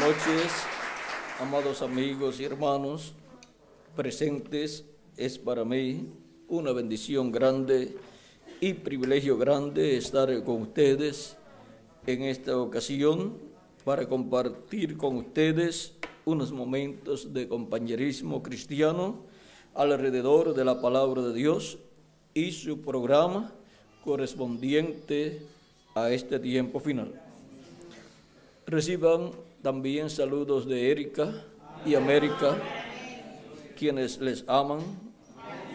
noches, amados amigos y hermanos presentes. Es para mí una bendición grande y privilegio grande estar con ustedes en esta ocasión para compartir con ustedes unos momentos de compañerismo cristiano alrededor de la palabra de Dios y su programa correspondiente a este tiempo final. Reciban también saludos de Erika y América, quienes les aman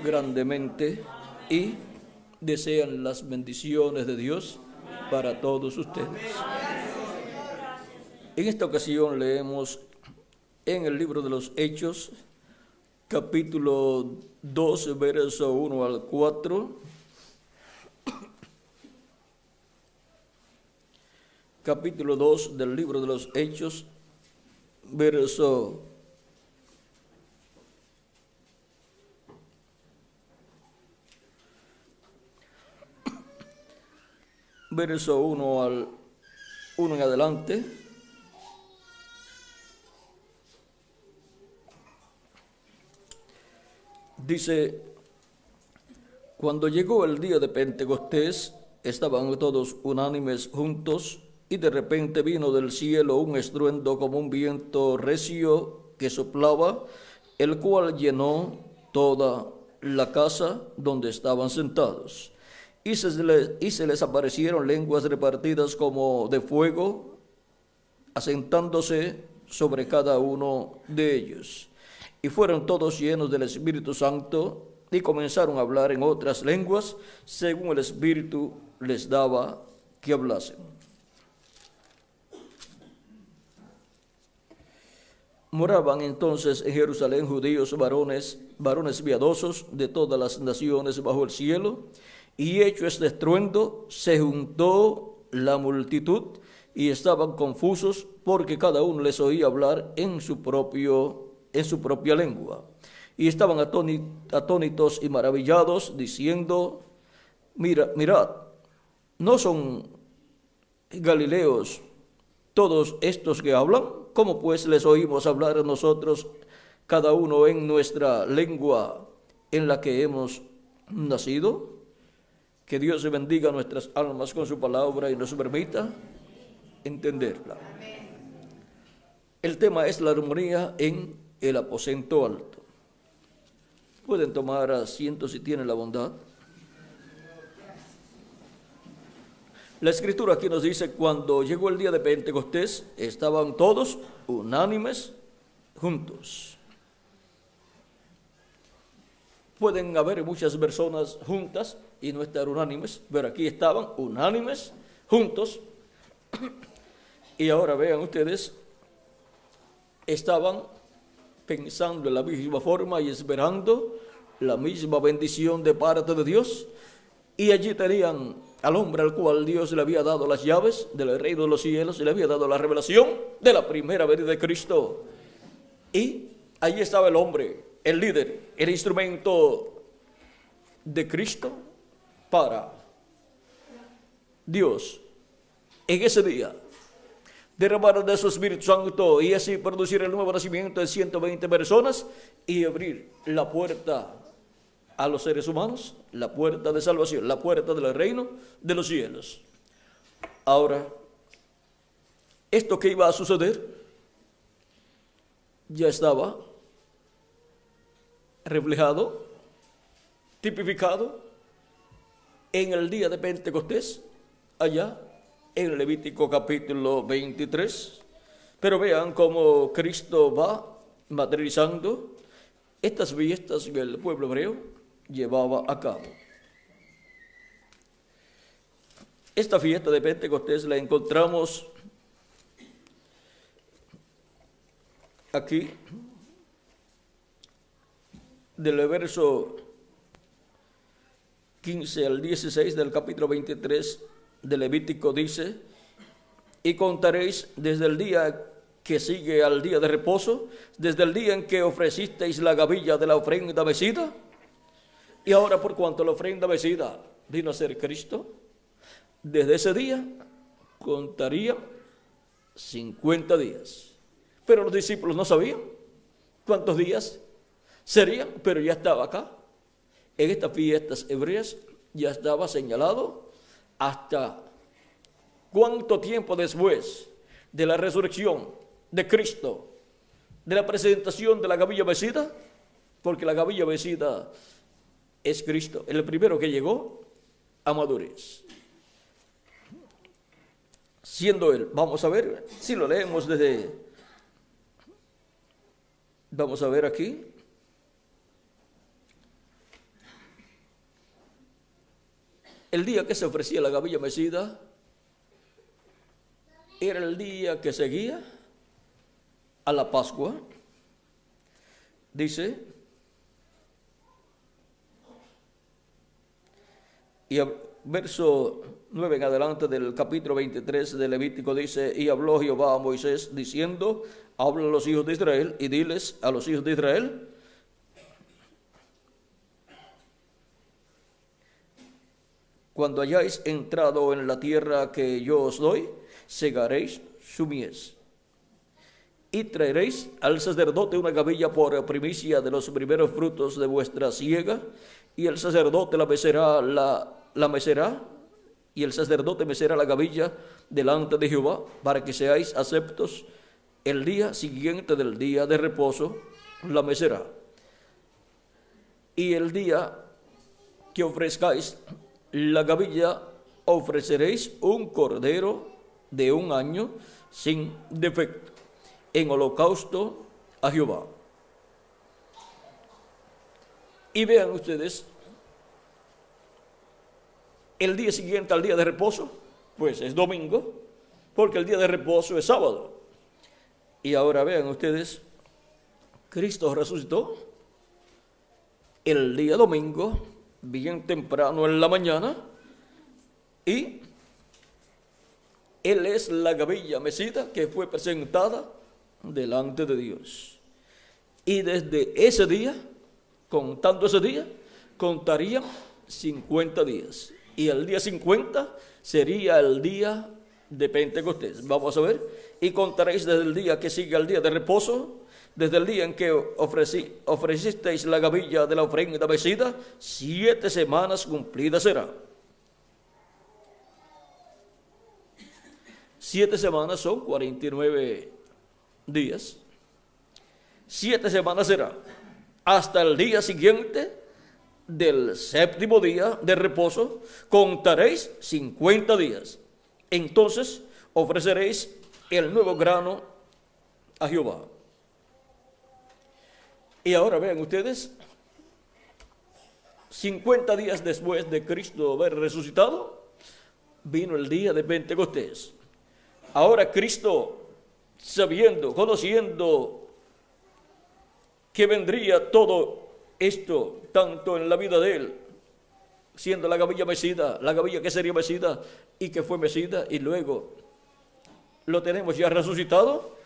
grandemente y desean las bendiciones de Dios para todos ustedes. En esta ocasión leemos en el libro de los Hechos, capítulo 2, verso 1 al 4. Capítulo 2 del libro de los Hechos, verso 1 en adelante. Dice: cuando llegó el día de Pentecostés, estaban todos unánimes juntos, y de repente vino del cielo un estruendo como un viento recio que soplaba, el cual llenó toda la casa donde estaban sentados. Y se les aparecieron lenguas repartidas como de fuego, asentándose sobre cada uno de ellos. Y fueron todos llenos del Espíritu Santo, y comenzaron a hablar en otras lenguas, según el Espíritu les daba que hablasen. Moraban entonces en Jerusalén judíos varones piadosos de todas las naciones bajo el cielo, y hecho este estruendo, se juntó la multitud, y estaban confusos, porque cada uno les oía hablar en su propia lengua. Y estaban atónitos y maravillados, diciendo: mirad, ¿no son galileos todos estos que hablan? ¿Cómo pues les oímos hablar a nosotros, cada uno en nuestra lengua en la que hemos nacido? Que Dios bendiga nuestras almas con su palabra y nos permita entenderla. El tema es la armonía en el aposento alto. Pueden tomar asiento si tienen la bondad. La Escritura aquí nos dice: cuando llegó el día de Pentecostés, estaban todos unánimes juntos. Pueden haber muchas personas juntas y no estar unánimes, pero aquí estaban unánimes juntos. Y ahora vean ustedes, estaban pensando en la misma forma y esperando la misma bendición de parte de Dios. Y allí tenían al hombre al cual Dios le había dado las llaves del reino de los cielos y le había dado la revelación de la primera venida de Cristo. Y allí estaba el hombre, el líder, el instrumento de Cristo para Dios en ese día derramar de su Espíritu Santo y así producir el nuevo nacimiento de 120 personas y abrir la puerta a los seres humanos, la puerta de salvación, la puerta del reino de los cielos. Ahora, esto que iba a suceder ya estaba reflejado, tipificado en el día de Pentecostés, allá en Levítico capítulo 23. Pero vean cómo Cristo va materializando estas fiestas que el pueblo hebreo llevaba a cabo. Esta fiesta de Pentecostés la encontramos aquí del verso 15 al 16 del capítulo 23 de Levítico. Dice: y contaréis desde el día que sigue al día de reposo, desde el día en que ofrecisteis la gavilla de la ofrenda mecida. Y ahora, por cuanto la ofrenda mecida vino a ser Cristo, desde ese día contaría 50 días. Pero los discípulos no sabían cuántos días serían, pero ya estaba acá. En estas fiestas hebreas ya estaba señalado hasta cuánto tiempo después de la resurrección de Cristo, de la presentación de la gavilla mecida, porque la gavilla mecida es Cristo, el primero que llegó a madurez. Siendo Él, vamos a ver, si lo leemos vamos a ver aquí. El día que se ofrecía la gavilla mecida era el día que seguía a la Pascua. Dice, y verso 9 en adelante del capítulo 23 de Levítico dice, y habló Jehová a Moisés diciendo, habla a los hijos de Israel y diles a los hijos de Israel, cuando hayáis entrado en la tierra que yo os doy, segaréis su mies. Y traeréis al sacerdote una gavilla por primicia de los primeros frutos de vuestra siega, y el sacerdote la mecerá, y el sacerdote mecerá la gavilla delante de Jehová, para que seáis aceptos el día siguiente del día de reposo, la mecerá. Y el día que ofrezcáis la gavilla, ofreceréis un cordero de 1 año sin defecto, en holocausto a Jehová. Y vean ustedes, el día siguiente al día de reposo, pues es domingo, porque el día de reposo es sábado. Y ahora vean ustedes, Cristo resucitó el día domingo, bien temprano en la mañana, y Él es la gavilla mecida que fue presentada delante de Dios. Y desde ese día, contando ese día, contarían 50 días. Y el día 50 sería el día de Pentecostés. Vamos a ver. Y contaréis desde el día que sigue al día de reposo, desde el día en que ofrecisteis la gavilla de la ofrenda mecida, 7 semanas cumplidas será. 7 semanas son 49 días. 7 semanas será. Hasta el día siguiente del 7º día de reposo, contaréis 50 días. Entonces ofreceréis el nuevo grano a Jehová. Y ahora vean ustedes, 50 días después de Cristo haber resucitado, vino el día de Pentecostés. Ahora Cristo, sabiendo, conociendo que vendría todo esto, tanto en la vida de Él, siendo la gavilla mecida, la gavilla que sería mecida y que fue mecida, y luego lo tenemos ya resucitado,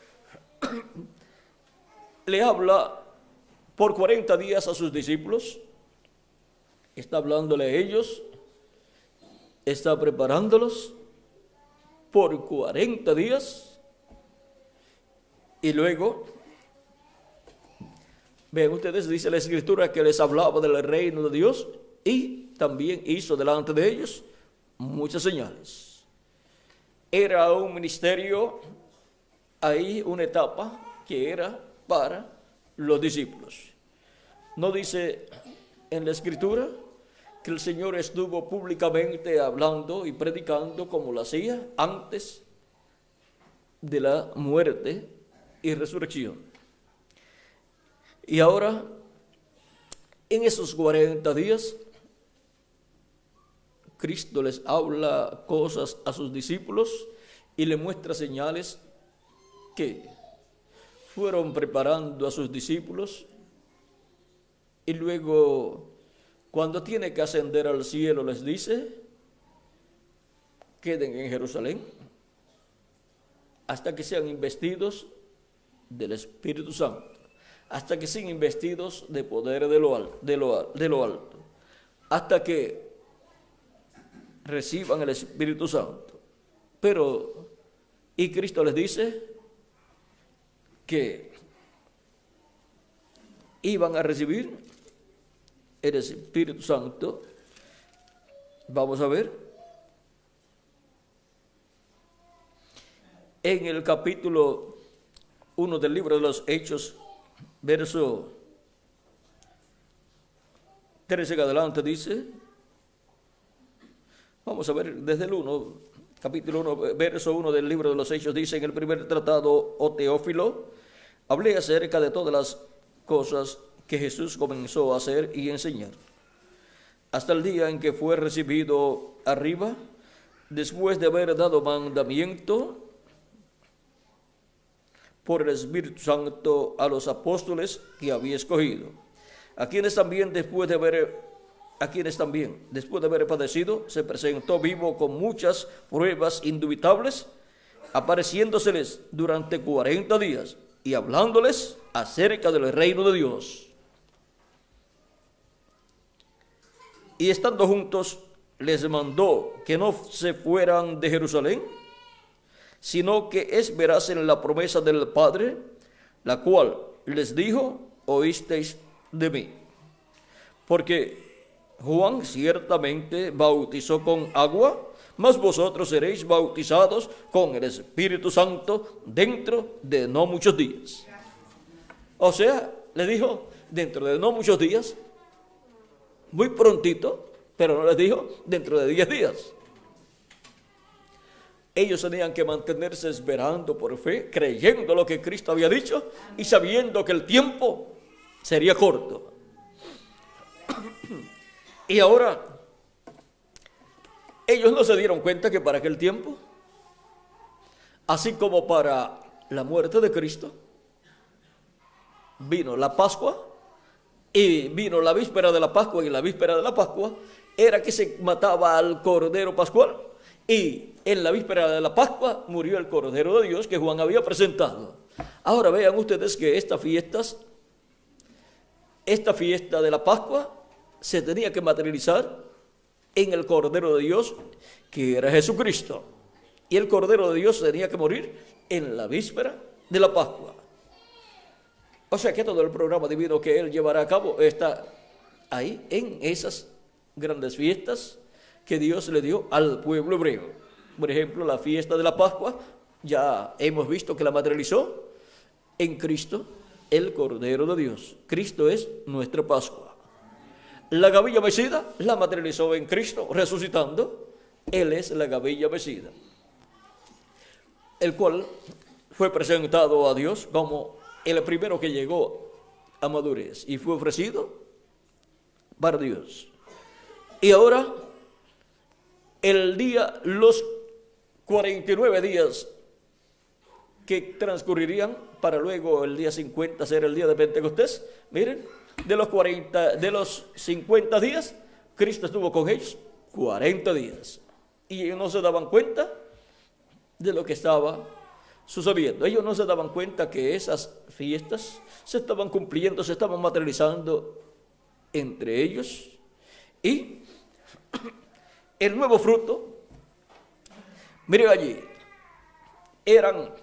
le habla por 40 días a sus discípulos, está hablándole a ellos, está preparándolos por 40 días, y luego, vean ustedes, dice la Escritura que les hablaba del reino de Dios, y también hizo delante de ellos muchas señales. Era un ministerio, ahí una etapa que era para los discípulos. No dice en la Escritura que el Señor estuvo públicamente hablando y predicando como lo hacía antes de la muerte y resurrección. Y ahora, en esos 40 días, Cristo les habla cosas a sus discípulos y le muestra señales que fueron preparando a sus discípulos, y luego, cuando tiene que ascender al cielo, les dice, queden en Jerusalén hasta que sean investidos del Espíritu Santo, hasta que sean investidos de poder de lo alto, hasta que reciban el Espíritu Santo. Pero, y Cristo les dice que iban a recibir el Espíritu Santo. Vamos a ver en el capítulo 1 del libro de los Hechos, verso 13 en adelante dice, vamos a ver desde el 1, capítulo 1, verso 1 del libro de los Hechos, dice: en el primer tratado, oh Teófilo, hablé acerca de todas las cosas que Jesús comenzó a hacer y enseñar, hasta el día en que fue recibido arriba, después de haber dado mandamiento por el Espíritu Santo a los apóstoles que había escogido, a quienes también después de haber padecido, se presentó vivo con muchas pruebas indubitables, apareciéndoseles durante 40 días y hablándoles acerca del reino de Dios. Y estando juntos, les mandó que no se fueran de Jerusalén, sino que esperasen la promesa del Padre, la cual les dijo: oísteis de mí. Porque Juan ciertamente bautizó con agua, mas vosotros seréis bautizados con el Espíritu Santo dentro de no muchos días. O sea, le dijo dentro de no muchos días, muy prontito, pero no les dijo dentro de 10 días. Ellos tenían que mantenerse esperando por fe, creyendo lo que Cristo había dicho y sabiendo que el tiempo sería corto. Y ahora, ellos no se dieron cuenta que para aquel tiempo, así como para la muerte de Cristo, vino la Pascua y vino la víspera de la Pascua, y la víspera de la Pascua era que se mataba al Cordero Pascual, y en la víspera de la Pascua murió el Cordero de Dios que Juan había presentado. Ahora vean ustedes que esta fiesta de la Pascua se tenía que materializar en el Cordero de Dios, que era Jesucristo. Y el Cordero de Dios tenía que morir en la víspera de la Pascua. O sea que todo el programa divino que Él llevará a cabo está ahí en esas grandes fiestas que Dios le dio al pueblo hebreo. Por ejemplo, la fiesta de la Pascua, ya hemos visto que la materializó en Cristo, el Cordero de Dios. Cristo es nuestra Pascua. La gavilla mecida la materializó en Cristo, resucitando. Él es la gavilla mecida, el cual fue presentado a Dios como el primero que llegó a madurez y fue ofrecido para Dios. Y ahora, los 49 días que transcurrirían para luego el día 50 ser el día de Pentecostés, miren, de los 50 días, Cristo estuvo con ellos 40 días. Y ellos no se daban cuenta de lo que estaba sucediendo. Ellos no se daban cuenta que esas fiestas se estaban cumpliendo, se estaban materializando entre ellos. Y el nuevo fruto, miren allí, eran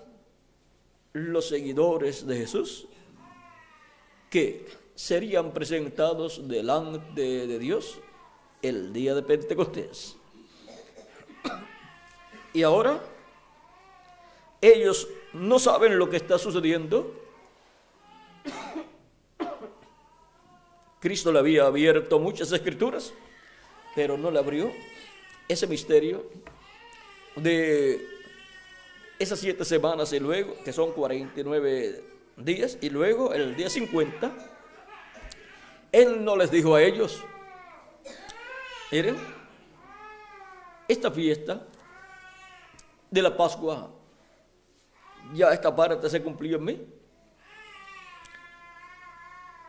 los seguidores de Jesús que serían presentados delante de Dios el día de Pentecostés. Y ahora ellos no saben lo que está sucediendo. Cristo le había abierto muchas escrituras, pero no le abrió ese misterio de esas 7 semanas y luego, que son 49 días, y luego el día 50, Él no les dijo a ellos: miren, esta fiesta de la Pascua, ya esta parte se cumplió en mí.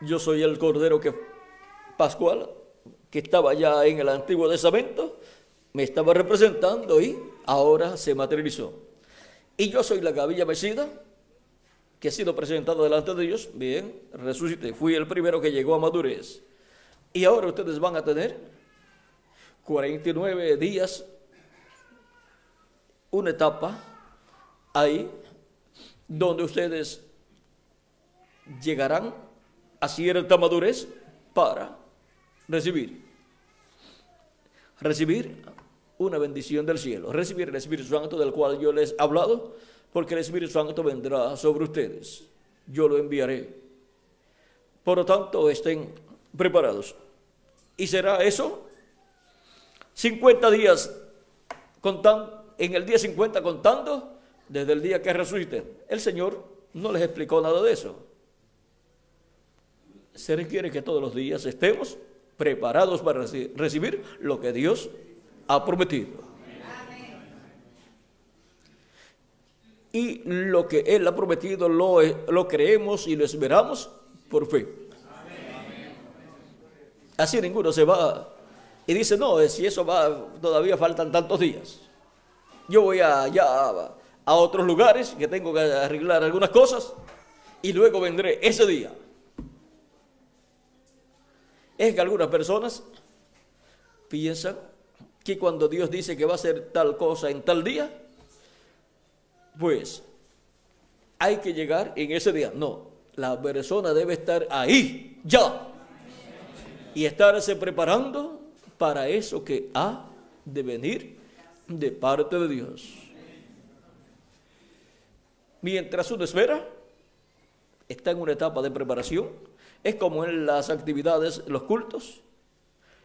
Yo soy el Cordero Pascual, que estaba ya en el Antiguo Testamento, me estaba representando y ahora se materializó. Y yo soy la gavilla mecida, que ha sido presentado delante de Dios. Bien, resucité, fui el primero que llegó a madurez. Y ahora ustedes van a tener 49 días, una etapa ahí, donde ustedes llegarán a cierta madurez para recibir una bendición del cielo, recibir el Espíritu Santo del cual yo les he hablado, porque el Espíritu Santo vendrá sobre ustedes, yo lo enviaré. Por lo tanto, estén preparados. ¿Y será eso? 50 días contando, en el día 50 contando desde el día que resuciten. El Señor no les explicó nada de eso. Se requiere que todos los días estemos preparados para recibir lo que Dios ha prometido. Y lo que Él ha prometido lo creemos y lo esperamos por fe. Así ninguno se va y dice, no, si eso va, todavía faltan tantos días. Yo voy a otros lugares que tengo que arreglar algunas cosas y luego vendré ese día. Es que algunas personas piensan que cuando Dios dice que va a hacer tal cosa en tal día, pues hay que llegar en ese día. No, la persona debe estar ahí, ya, y estarse preparando para eso que ha de venir de parte de Dios. Mientras uno espera, está en una etapa de preparación. Es como en las actividades, los cultos.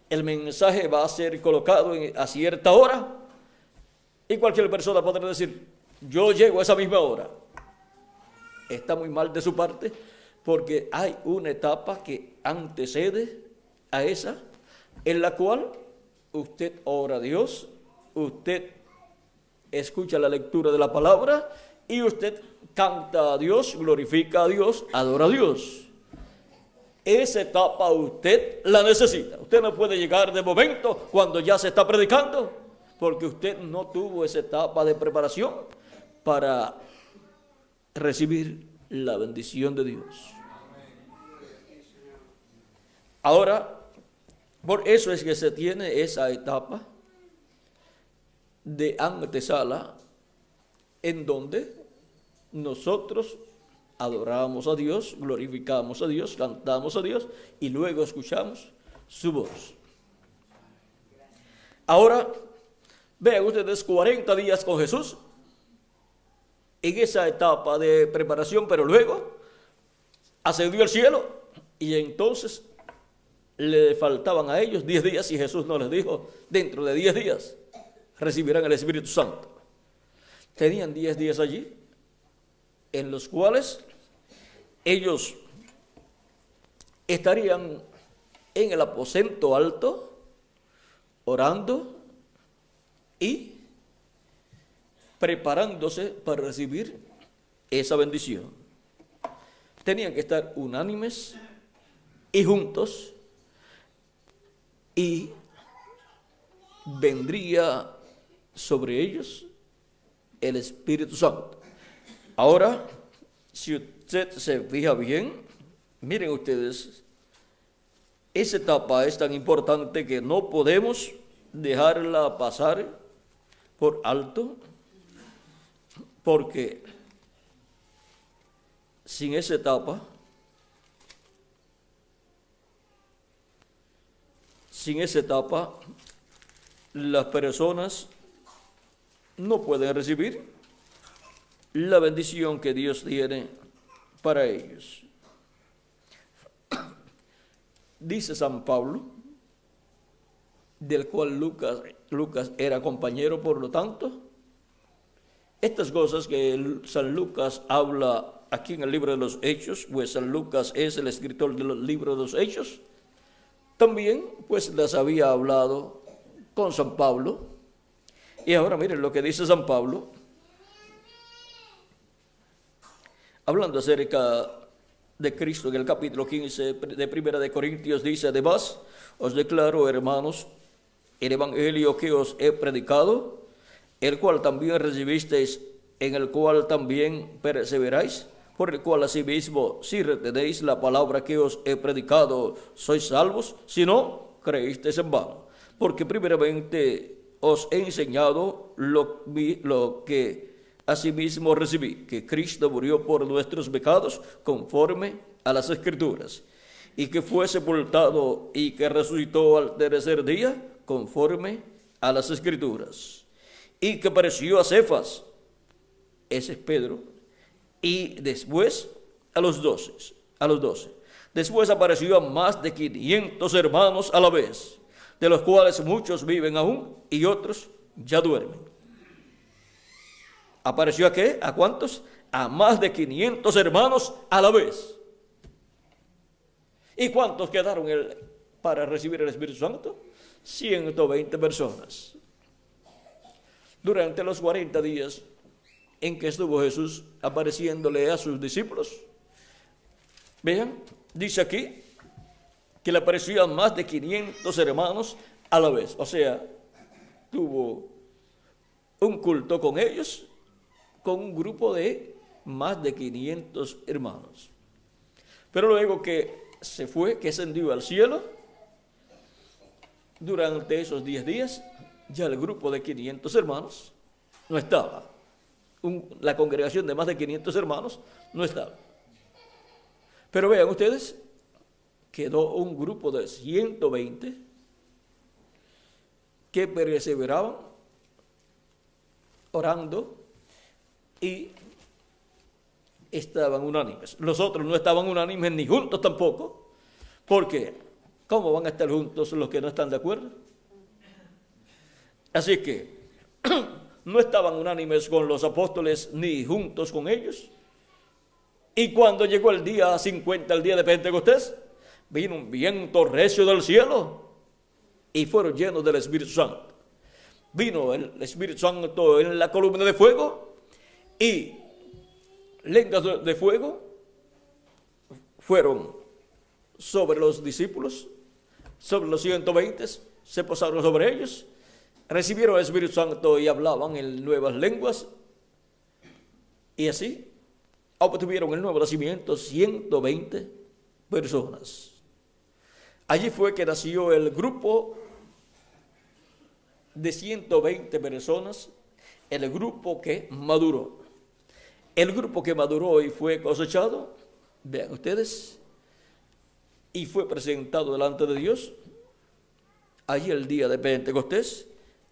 El mensaje va a ser colocado a cierta hora y cualquier persona podrá decir, yo llego a esa misma hora. Está muy mal de su parte porque hay una etapa que antecede a esa, en la cual usted ora a Dios, usted escucha la lectura de la palabra y usted canta a Dios, glorifica a Dios, adora a Dios. Esa etapa usted la necesita. Usted no puede llegar de momento cuando ya se está predicando, porque usted no tuvo esa etapa de preparación para recibir la bendición de Dios. Ahora, por eso es que se tiene esa etapa de antesala en donde nosotros adoramos a Dios, glorificamos a Dios, cantamos a Dios y luego escuchamos su voz. Ahora, vean ustedes 40 días con Jesús en esa etapa de preparación, pero luego ascendió al cielo y entonces le faltaban a ellos 10 días y Jesús no les dijo, dentro de 10 días recibirán el Espíritu Santo. Tenían 10 días allí en los cuales ellos estarían en el aposento alto, orando y preparándose para recibir esa bendición. Tenían que estar unánimes y juntos y vendría sobre ellos el Espíritu Santo. Ahora, si usted se fija bien, miren ustedes, esa etapa es tan importante que no podemos dejarla pasar por alto, porque sin esa etapa, las personas no pueden recibir la bendición que Dios tiene para ellos. Dice San Pablo, del cual Lucas era compañero, por lo tanto, estas cosas que San Lucas habla aquí en el libro de los Hechos, pues San Lucas es el escritor del libro de los Hechos, también pues las había hablado con San Pablo. Y ahora miren lo que dice San Pablo, hablando acerca de Cristo en el capítulo 15 de Primera de Corintios, dice, además, os declaro, hermanos, el evangelio que os he predicado, el cual también recibisteis, en el cual también perseveráis, por el cual asimismo, si retenéis la palabra que os he predicado, sois salvos, si no, creísteis en vano. Porque primeramente os he enseñado lo que asimismo recibí que Cristo murió por nuestros pecados conforme a las Escrituras, y que fue sepultado y que resucitó al tercer día conforme a las Escrituras, y que apareció a Cefas, ese es Pedro, y después a los 12. Después apareció a más de 500 hermanos a la vez, de los cuales muchos viven aún y otros ya duermen. ¿Apareció a qué? ¿A cuántos? A más de 500 hermanos a la vez. ¿Y cuántos quedaron para recibir el Espíritu Santo? 120 personas. Durante los 40 días en que estuvo Jesús apareciéndole a sus discípulos, vean, dice aquí que le aparecían más de 500 hermanos a la vez. O sea, tuvo un culto con ellos, con un grupo de más de 500 hermanos. Pero luego que se fue, que ascendió al cielo, durante esos 10 días, ya el grupo de 500 hermanos no estaba. La congregación de más de 500 hermanos no estaba. Pero vean ustedes, quedó un grupo de 120 que perseveraban orando y estaban unánimes. Los otros no estaban unánimes ni juntos tampoco, porque ¿cómo van a estar juntos los que no están de acuerdo? Así que no estaban unánimes con los apóstoles ni juntos con ellos. Y cuando llegó el día 50, el día de Pentecostés, vino un viento recio del cielo y fueron llenos del Espíritu Santo. Vino el Espíritu Santo en la columna de fuego y lenguas de fuego fueron sobre los discípulos, sobre los 120, se posaron sobre ellos, recibieron el Espíritu Santo y hablaban en nuevas lenguas, y así obtuvieron el nuevo nacimiento 120 personas. Allí fue que nació el grupo de 120 personas, el grupo que maduró. El grupo que maduró y fue cosechado, vean ustedes, y fue presentado delante de Dios, allí el día de Pentecostés,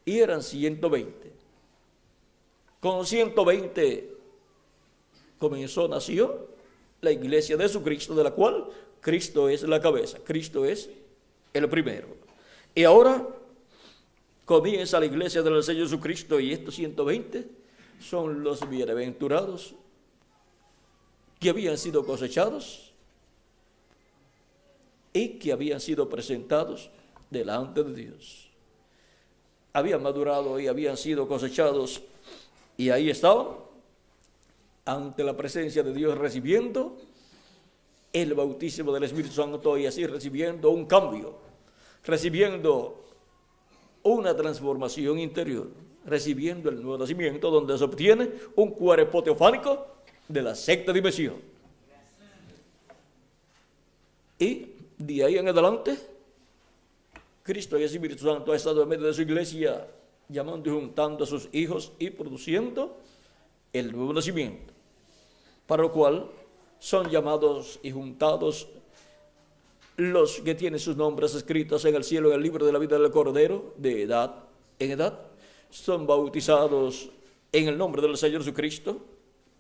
y eran 120. Con 120 nació la iglesia de Jesucristo, de la cual Cristo es la cabeza, Cristo es el primero. Y ahora comienza la iglesia del Señor Jesucristo, y estos 120 son los bienaventurados que habían sido cosechados y que habían sido presentados delante de Dios. Habían madurado y habían sido cosechados, y ahí estaban ante la presencia de Dios, recibiendo el bautismo del Espíritu Santo y así recibiendo un cambio, recibiendo una transformación interior, recibiendo el nuevo nacimiento, donde se obtiene un cuerpo teofánico de la sexta dimensión. Y de ahí en adelante, Cristo y el Espíritu Santo ha estado en medio de su iglesia, llamando y juntando a sus hijos y produciendo el nuevo nacimiento, para lo cual son llamados y juntados los que tienen sus nombres escritos en el cielo, en el libro de la vida del Cordero, de edad en edad, son bautizados en el nombre del Señor Jesucristo.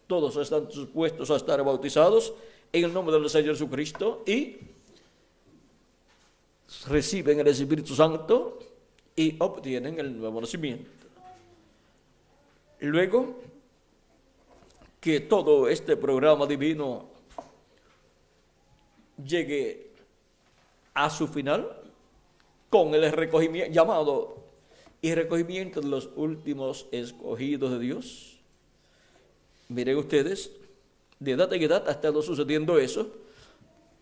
Todos están supuestos a estar bautizados en el nombre del Señor Jesucristo y reciben el Espíritu Santo y obtienen el nuevo nacimiento. Luego que todo este programa divino llegue a su final con el recogimiento, llamado y recogimiento de los últimos escogidos de Dios. Miren ustedes, de edad en edad ha estado sucediendo eso,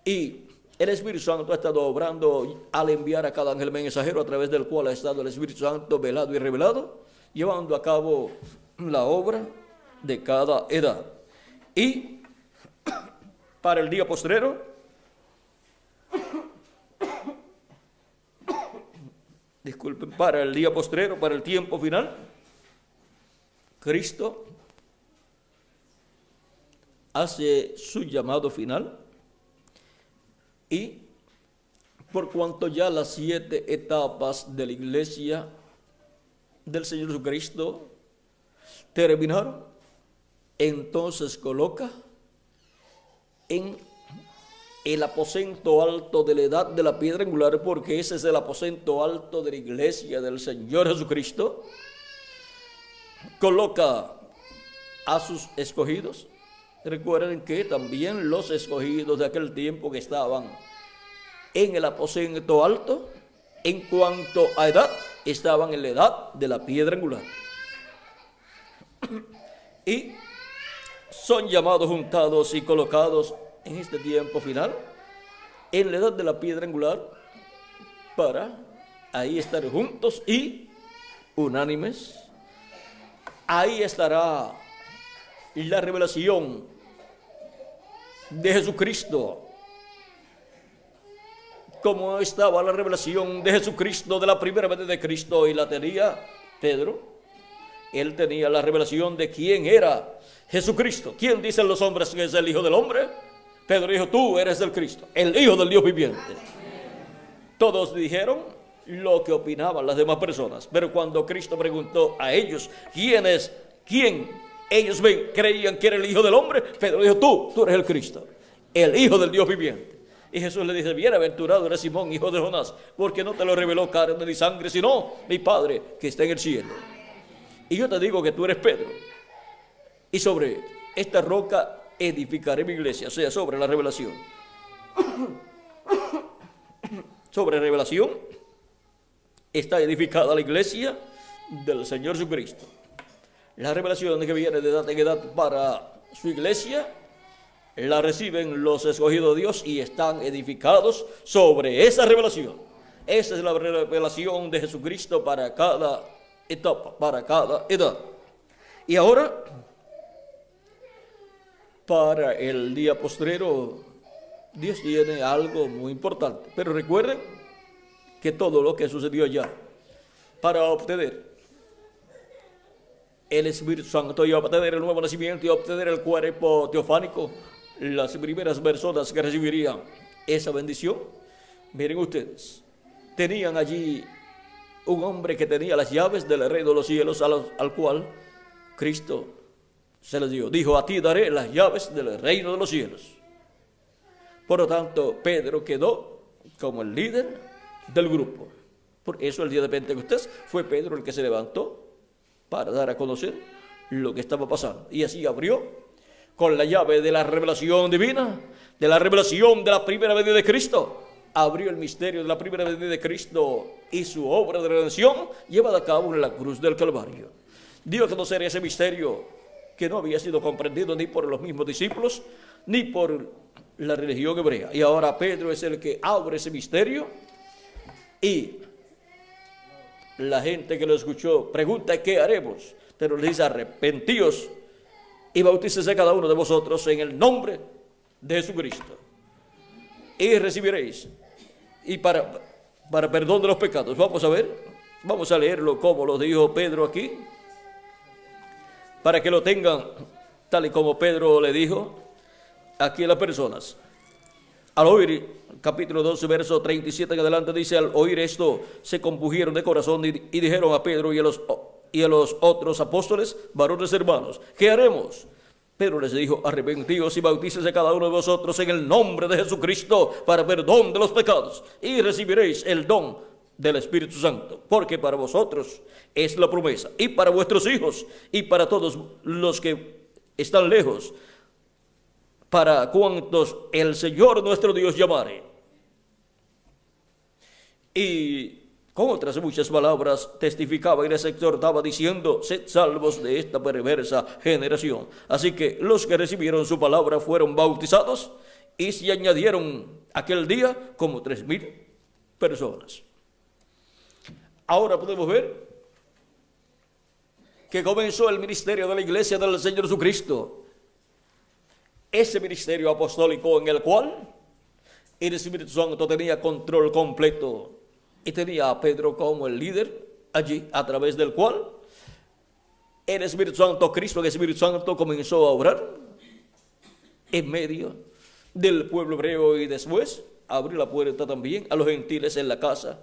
y el Espíritu Santo ha estado obrando al enviar a cada ángel mensajero, a través del cual ha estado el Espíritu Santo velado y revelado, llevando a cabo la obra de cada edad. Y para el día postrero, disculpen, para el día postrero, para el tiempo final, Cristo hace su llamado final y por cuanto ya las 7 etapas de la iglesia del Señor Jesucristo terminaron, entonces coloca en el aposento alto de la edad de la piedra angular, porque ese es el aposento alto de la iglesia del Señor Jesucristo, coloca a sus escogidos. Recuerden que también los escogidos de aquel tiempo que estaban en el aposento alto, en cuanto a edad, estaban en la edad de la piedra angular. Y son llamados, juntados y colocados en este tiempo final, en la edad de la piedra angular, para ahí estar juntos y unánimes. Ahí estará la revelación de Jesucristo, como estaba la revelación de Jesucristo de la primera vez de Cristo, y la tenía Pedro. Él tenía la revelación de quién era Jesucristo. ¿Quién dicen los hombres que es el Hijo del Hombre? Pedro dijo, tú eres el Cristo, el Hijo del Dios viviente. Todos dijeron lo que opinaban las demás personas, pero cuando Cristo preguntó a ellos, ¿quién ellos creían que era el Hijo del Hombre? Pedro dijo, tú eres el Cristo, el Hijo del Dios viviente. Y Jesús le dice, bienaventurado eres Simón, hijo de Jonás, porque no te lo reveló carne ni sangre, sino mi Padre que está en el cielo. Y yo te digo que tú eres Pedro, y sobre esta roca edificaré mi iglesia, o sea, sobre la revelación. Sobre revelación está edificada la iglesia del Señor Jesucristo. La revelación que viene de edad en edad para su iglesia la reciben los escogidos de Dios y están edificados sobre esa revelación. Esa es la revelación de Jesucristo para cada etapa, para cada edad. Y ahora, para el día postrero, Dios tiene algo muy importante. Pero recuerden que todo lo que sucedió ya, para obtener el Espíritu Santo y obtener el nuevo nacimiento y obtener el cuerpo teofánico, las primeras personas que recibirían esa bendición, miren ustedes, tenían allí un hombre que tenía las llaves del reino de los cielos, al cual Cristo se les dio. Dijo, a ti daré las llaves del reino de los cielos. Por lo tanto, Pedro quedó como el líder del grupo. Por eso el día de Pentecostés fue Pedro el que se levantó para dar a conocer lo que estaba pasando. Y así abrió con la llave de la revelación divina, de la revelación de la primera venida de Cristo. Abrió el misterio de la primera venida de Cristo y su obra de redención llevada a cabo en la cruz del Calvario. Dio a conocer ese misterio que no había sido comprendido ni por los mismos discípulos, ni por la religión hebrea. Y ahora Pedro es el que abre ese misterio, y la gente que lo escuchó pregunta, ¿qué haremos? Pero le dice, arrepentíos y bautícese cada uno de vosotros en el nombre de Jesucristo, y recibiréis, y para perdón de los pecados. Vamos a ver, vamos a leerlo como lo dijo Pedro aquí, para que lo tengan tal y como Pedro le dijo aquí a las personas. Al oír, capítulo 12, verso 37 en adelante, dice, al oír esto, se compungieron de corazón y dijeron a Pedro y a los otros apóstoles, varones hermanos, ¿qué haremos? Pedro les dijo, arrepentíos y bautícese cada uno de vosotros en el nombre de Jesucristo para perdón de los pecados, y recibiréis el don del Espíritu Santo, porque para vosotros es la promesa, y para vuestros hijos, y para todos los que están lejos, para cuantos el Señor nuestro Dios llamare. Y con otras muchas palabras testificaba y les exhortaba diciendo, sed salvos de esta perversa generación. Así que los que recibieron su palabra fueron bautizados, y se añadieron aquel día como 3,000 personas. Ahora podemos ver que comenzó el ministerio de la iglesia del Señor Jesucristo. Ese ministerio apostólico en el cual el Espíritu Santo tenía control completo, y tenía a Pedro como el líder allí, a través del cual el Espíritu Santo, Cristo, el Espíritu Santo comenzó a obrar. en medio del pueblo hebreo y después abrió la puerta también a los gentiles en la casa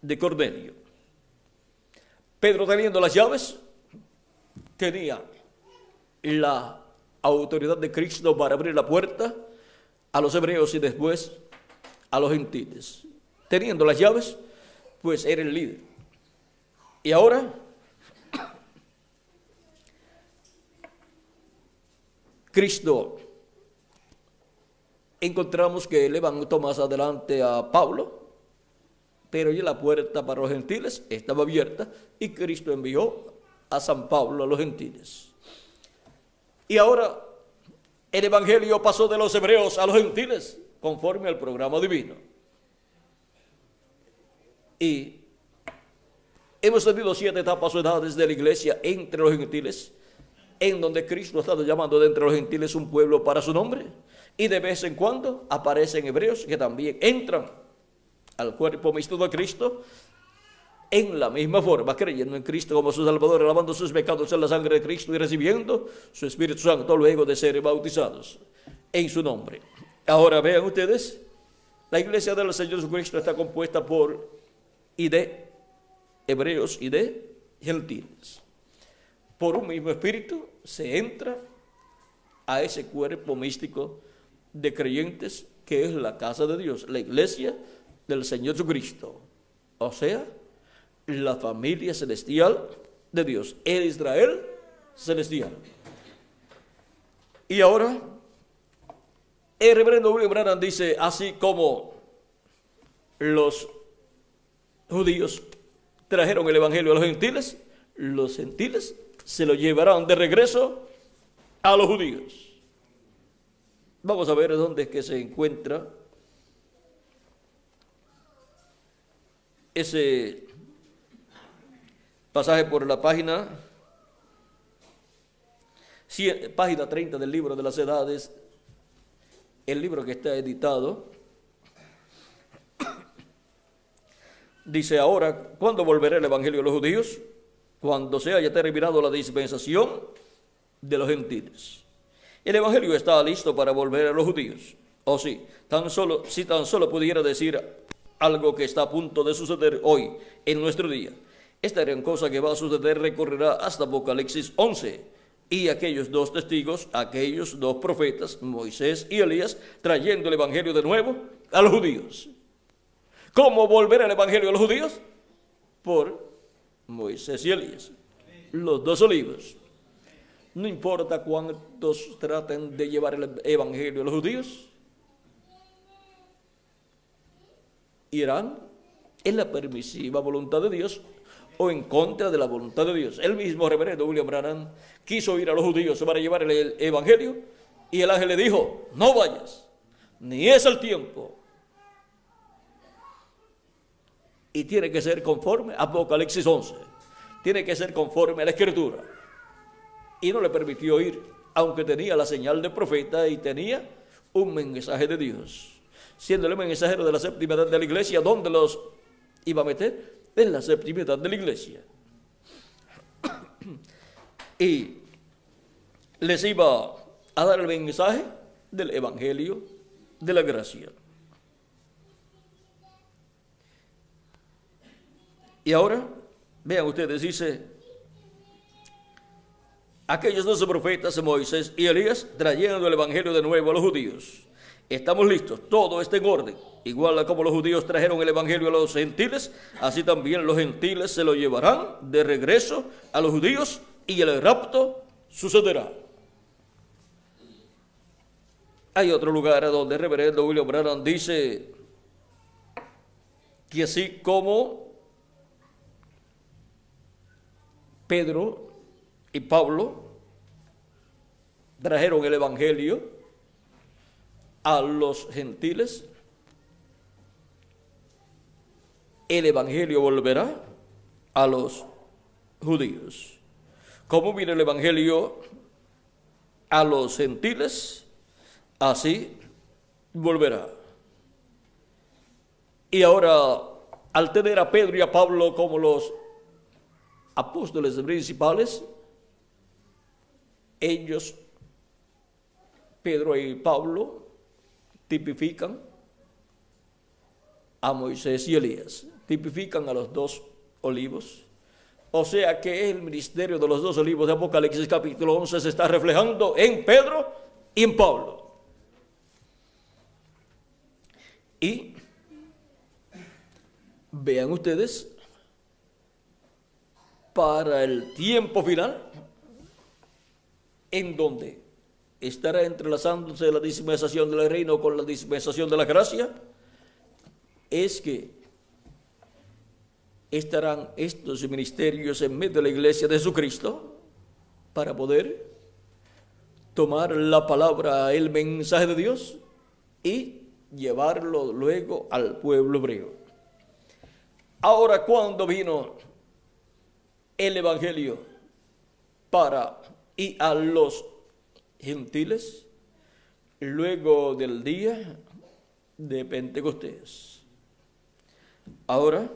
de Cornelio. Pedro, teniendo las llaves, tenía la autoridad de Cristo para abrir la puerta a los hebreos y después a los gentiles. Teniendo las llaves, pues era el líder. Y ahora Cristo, encontramos que levantó más adelante a Pablo, pero ya la puerta para los gentiles estaba abierta y Cristo envió a San Pablo a los gentiles. Y ahora el evangelio pasó de los hebreos a los gentiles conforme al programa divino. Y hemos tenido 7 etapas o edades de la iglesia entre los gentiles, en donde Cristo ha estado llamando de entre los gentiles un pueblo para su nombre. Y de vez en cuando aparecen hebreos que también entran al cuerpo místico de Cristo en la misma forma, creyendo en Cristo como su Salvador, lavando sus pecados en la sangre de Cristo y recibiendo su Espíritu Santo luego de ser bautizados en su nombre. Ahora vean ustedes, la iglesia del Señor Jesucristo está compuesta por y de hebreos y de gentiles. Por un mismo espíritu se entra a ese cuerpo místico de creyentes que es la casa de Dios, la iglesia del Señor Jesucristo, o sea, la familia celestial de Dios, el Israel celestial. Y ahora el reverendo William Branham dice, así como los judíos trajeron el evangelio a los gentiles se lo llevarán de regreso a los judíos. Vamos a ver dónde es que se encuentra ese pasaje por la página 30 del libro de las edades, el libro que está editado. Dice ahora, ¿cuándo volverá el evangelio a los judíos? Cuando se haya terminado la dispensación de los gentiles. El evangelio está listo para volver a los judíos. O sí, si tan solo pudiera decir algo que está a punto de suceder hoy, en nuestro día. Esta gran cosa que va a suceder recorrerá hasta Apocalipsis 11. Y aquellos 2 testigos, aquellos 2 profetas, Moisés y Elías, trayendo el evangelio de nuevo a los judíos. ¿Cómo volver el evangelio a los judíos? Por Moisés y Elías, los 2 olivos. No importa cuántos traten de llevar el evangelio a los judíos, irán en la permisiva voluntad de Dios o en contra de la voluntad de Dios. El mismo reverendo William Branham quiso ir a los judíos para llevar el evangelio y el ángel le dijo, no vayas, ni es el tiempo. Y tiene que ser conforme a Apocalipsis 11. Tiene que ser conforme a la Escritura. Y no le permitió ir, aunque tenía la señal de profeta y tenía un mensaje de Dios. Siendo el mensajero de la séptima edad de la iglesia, ¿dónde los iba a meter? En la séptima edad de la iglesia. Y les iba a dar el mensaje del evangelio de la gracia. Y ahora, vean ustedes, dice, aquellos 12 profetas, Moisés y Elías, trayendo el evangelio de nuevo a los judíos. Estamos listos, todo está en orden. Igual a como los judíos trajeron el evangelio a los gentiles, así también los gentiles se lo llevarán de regreso a los judíos y el rapto sucederá. Hay otro lugar donde el reverendo William Branham dice que así como Pedro y Pablo trajeron el evangelio a los gentiles, el evangelio volverá a los judíos. Como vino el evangelio a los gentiles, así volverá. Y ahora, al tener a Pedro y a Pablo como los apóstoles principales, ellos Pedro y Pablo tipifican a Moisés y Elías, tipifican a los dos olivos. O sea que el ministerio de los dos olivos de Apocalipsis capítulo 11 se está reflejando en Pedro y en Pablo. Y vean ustedes, para el tiempo final, en donde estará entrelazándose la dispensación del reino con la dispensación de la gracia, es que estarán estos ministerios en medio de la iglesia de Jesucristo para poder tomar la palabra, el mensaje de Dios y llevarlo luego al pueblo hebreo. Ahora, cuando vino el evangelio para y a los gentiles, luego del día de Pentecostés. Ahora,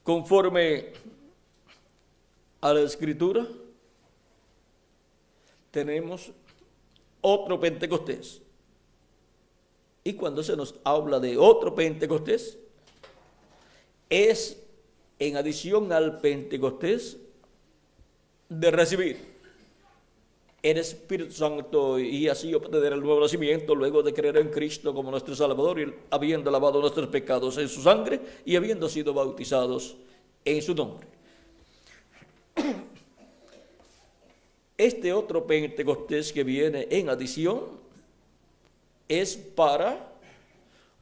conforme a la Escritura, tenemos otro Pentecostés. Y cuando se nos habla de otro Pentecostés, es en adición al Pentecostés de recibir el Espíritu Santo y así obtener el nuevo nacimiento luego de creer en Cristo como nuestro Salvador y habiendo lavado nuestros pecados en su sangre y habiendo sido bautizados en su nombre. Este otro Pentecostés que viene en adición es para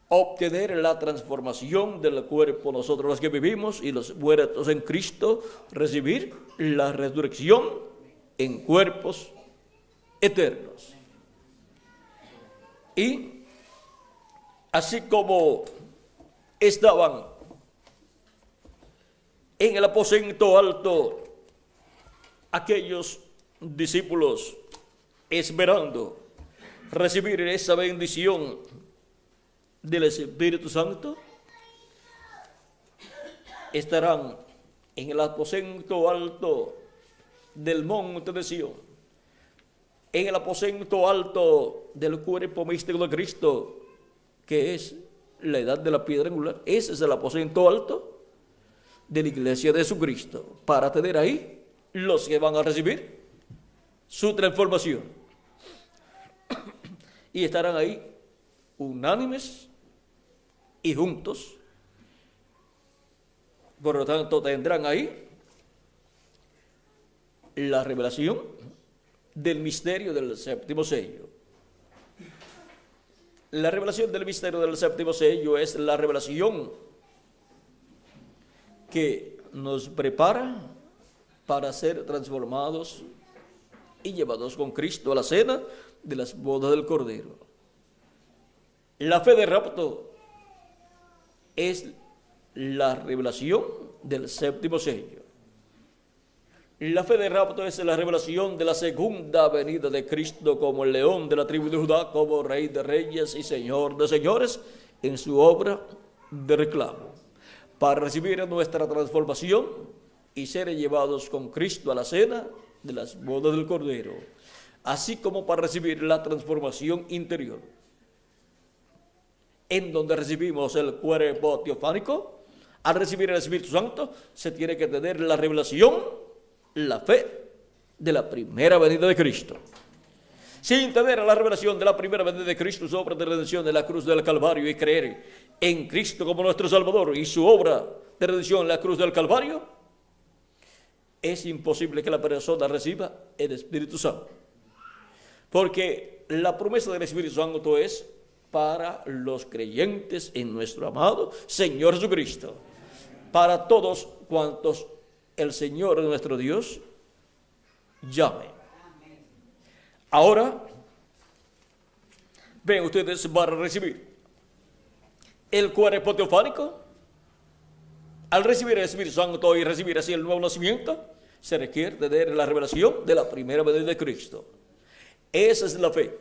obtener la transformación del cuerpo, nosotros los que vivimos y los muertos en Cristo, recibir la resurrección en cuerpos eternos. Y así como estaban en el aposento alto aquellos discípulos esperando recibir esa bendición del Espíritu Santo, estarán en el aposento alto del monte de Sión, en el aposento alto del cuerpo místico de Cristo, que es la edad de la piedra angular. Ese es el aposento alto de la iglesia de Jesucristo, para tener ahí los que van a recibir su transformación. Y estarán ahí unánimes y juntos. Por lo tanto, tendrán ahí la revelación del misterio del séptimo sello. La revelación del misterio del séptimo sello es la revelación que nos prepara para ser transformados y llevados con Cristo a la cena de las bodas del Cordero. La fe de rapto es la revelación del séptimo sello. La fe de rapto es la revelación de la segunda venida de Cristo como el león de la tribu de Judá, como Rey de reyes y Señor de señores, en su obra de reclamo, para recibir nuestra transformación y ser llevados con Cristo a la cena de las bodas del Cordero, así como para recibir la transformación interior, en donde recibimos el cuerpo teofánico. Al recibir el Espíritu Santo se tiene que tener la revelación, la fe de la primera venida de Cristo. Sin tener la revelación de la primera venida de Cristo, su obra de redención en la cruz del Calvario, y creer en Cristo como nuestro Salvador y su obra de redención en la cruz del Calvario, es imposible que la persona reciba el Espíritu Santo. Porque la promesa del Espíritu Santo es para los creyentes en nuestro amado Señor Jesucristo, para todos cuantos el Señor nuestro Dios llame. Ahora, ven ustedes, para recibir el cuerpo teofánico, al recibir el Espíritu Santo y recibir así el nuevo nacimiento, se requiere tener la revelación de la primera venida de Cristo. Esa es la fe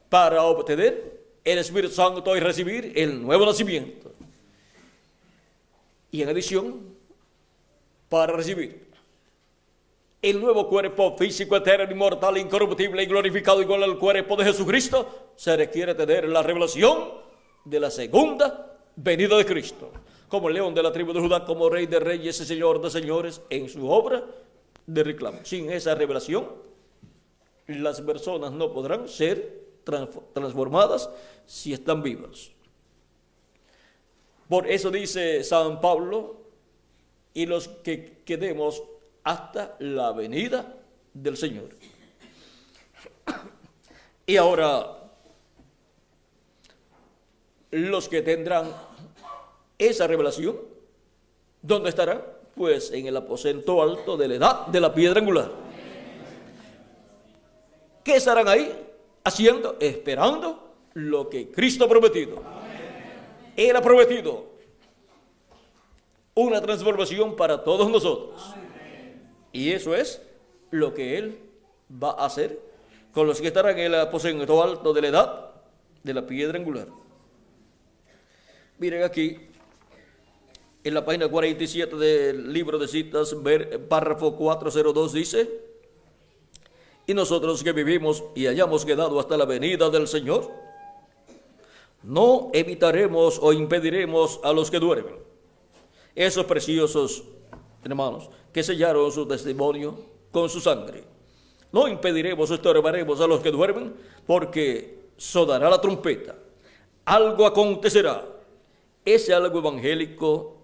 para obtener el Espíritu Santo y recibir el nuevo nacimiento. Y en adición, para recibir el nuevo cuerpo físico, eterno, inmortal, incorruptible y glorificado igual al cuerpo de Jesucristo, se requiere tener la revelación de la segunda venida de Cristo, como el león de la tribu de Judá, como rey de reyes y señor de señores, en su obra de reclamo. Sin esa revelación, las personas no podrán ser transformadas si están vivas. Por eso dice San Pablo, y los que quedemos hasta la venida del Señor. Y ahora, los que tendrán esa revelación, ¿dónde estarán? Pues en el aposento alto de la edad de la piedra angular. ¿Qué estarán ahí haciendo? Esperando lo que Cristo ha prometido. Él ha prometido una transformación para todos nosotros. Y eso es lo que Él va a hacer con los que estarán en el aposento alto de la edad de la piedra angular. Miren aquí, en la página 47 del libro de citas, párrafo 402 dice: y nosotros que vivimos y hayamos quedado hasta la venida del Señor, no evitaremos o impediremos a los que duermen, esos preciosos hermanos que sellaron su testimonio con su sangre. No impediremos o estorbaremos a los que duermen, porque sonará la trompeta, algo acontecerá, ese algo evangélico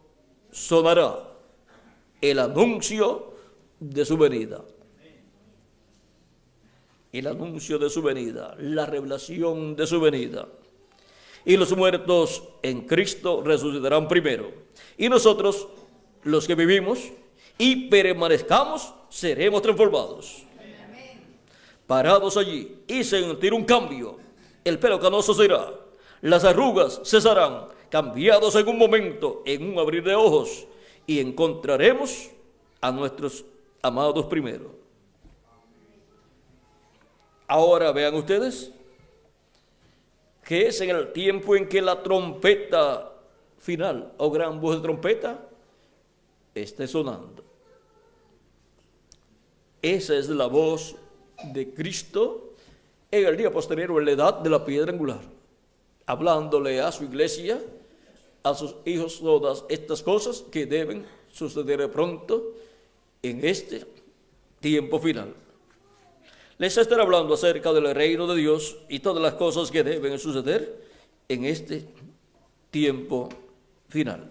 sonará, el anuncio de su venida. El anuncio de su venida, la revelación de su venida. Y los muertos en Cristo resucitarán primero. Y nosotros, los que vivimos y permanezcamos, seremos transformados. Parados allí y sentir un cambio. El pelo canoso será, las arrugas cesarán, cambiados en un momento, en un abrir de ojos, y encontraremos a nuestros amados primero. Ahora vean ustedes que es en el tiempo en que la trompeta final o gran voz de trompeta esté sonando. Esa es la voz de Cristo en el día posterior, en la edad de la piedra angular, hablándole a su iglesia, a sus hijos, todas estas cosas que deben suceder pronto en este tiempo final. Les estaré hablando acerca del reino de Dios y todas las cosas que deben suceder en este tiempo final.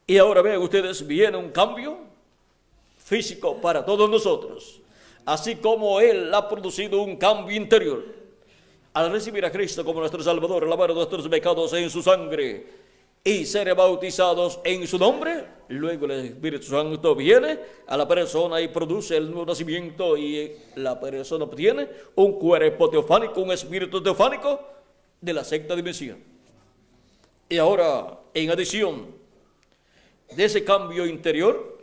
Y ahora vean ustedes, viene un cambio físico para todos nosotros, así como Él ha producido un cambio interior. Al recibir a Cristo como nuestro Salvador, lavar nuestros pecados en su sangre y ser bautizados en su nombre, luego el Espíritu Santo viene a la persona y produce el nuevo nacimiento, y la persona obtiene un cuerpo teofánico, un espíritu teofánico de la sexta dimensión. Y ahora, en adición de ese cambio interior,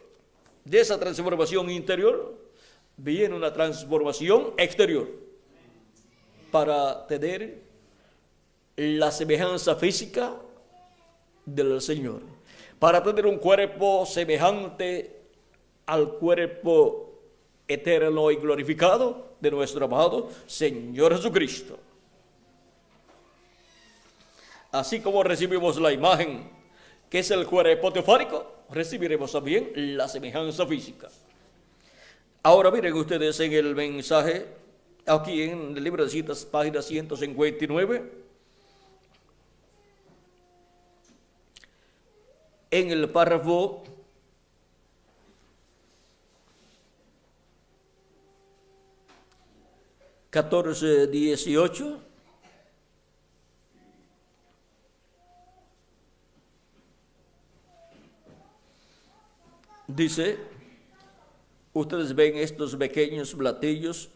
de esa transformación interior, viene una transformación exterior para tener la semejanza física del Señor, para tener un cuerpo semejante al cuerpo eterno y glorificado de nuestro amado Señor Jesucristo. Así como recibimos la imagen que es el cuerpo teofánico, recibiremos también la semejanza física. Ahora miren ustedes en el mensaje, aquí en el libro de citas, página 159, en el párrafo 14-18, dice: ustedes ven estos pequeños platillos,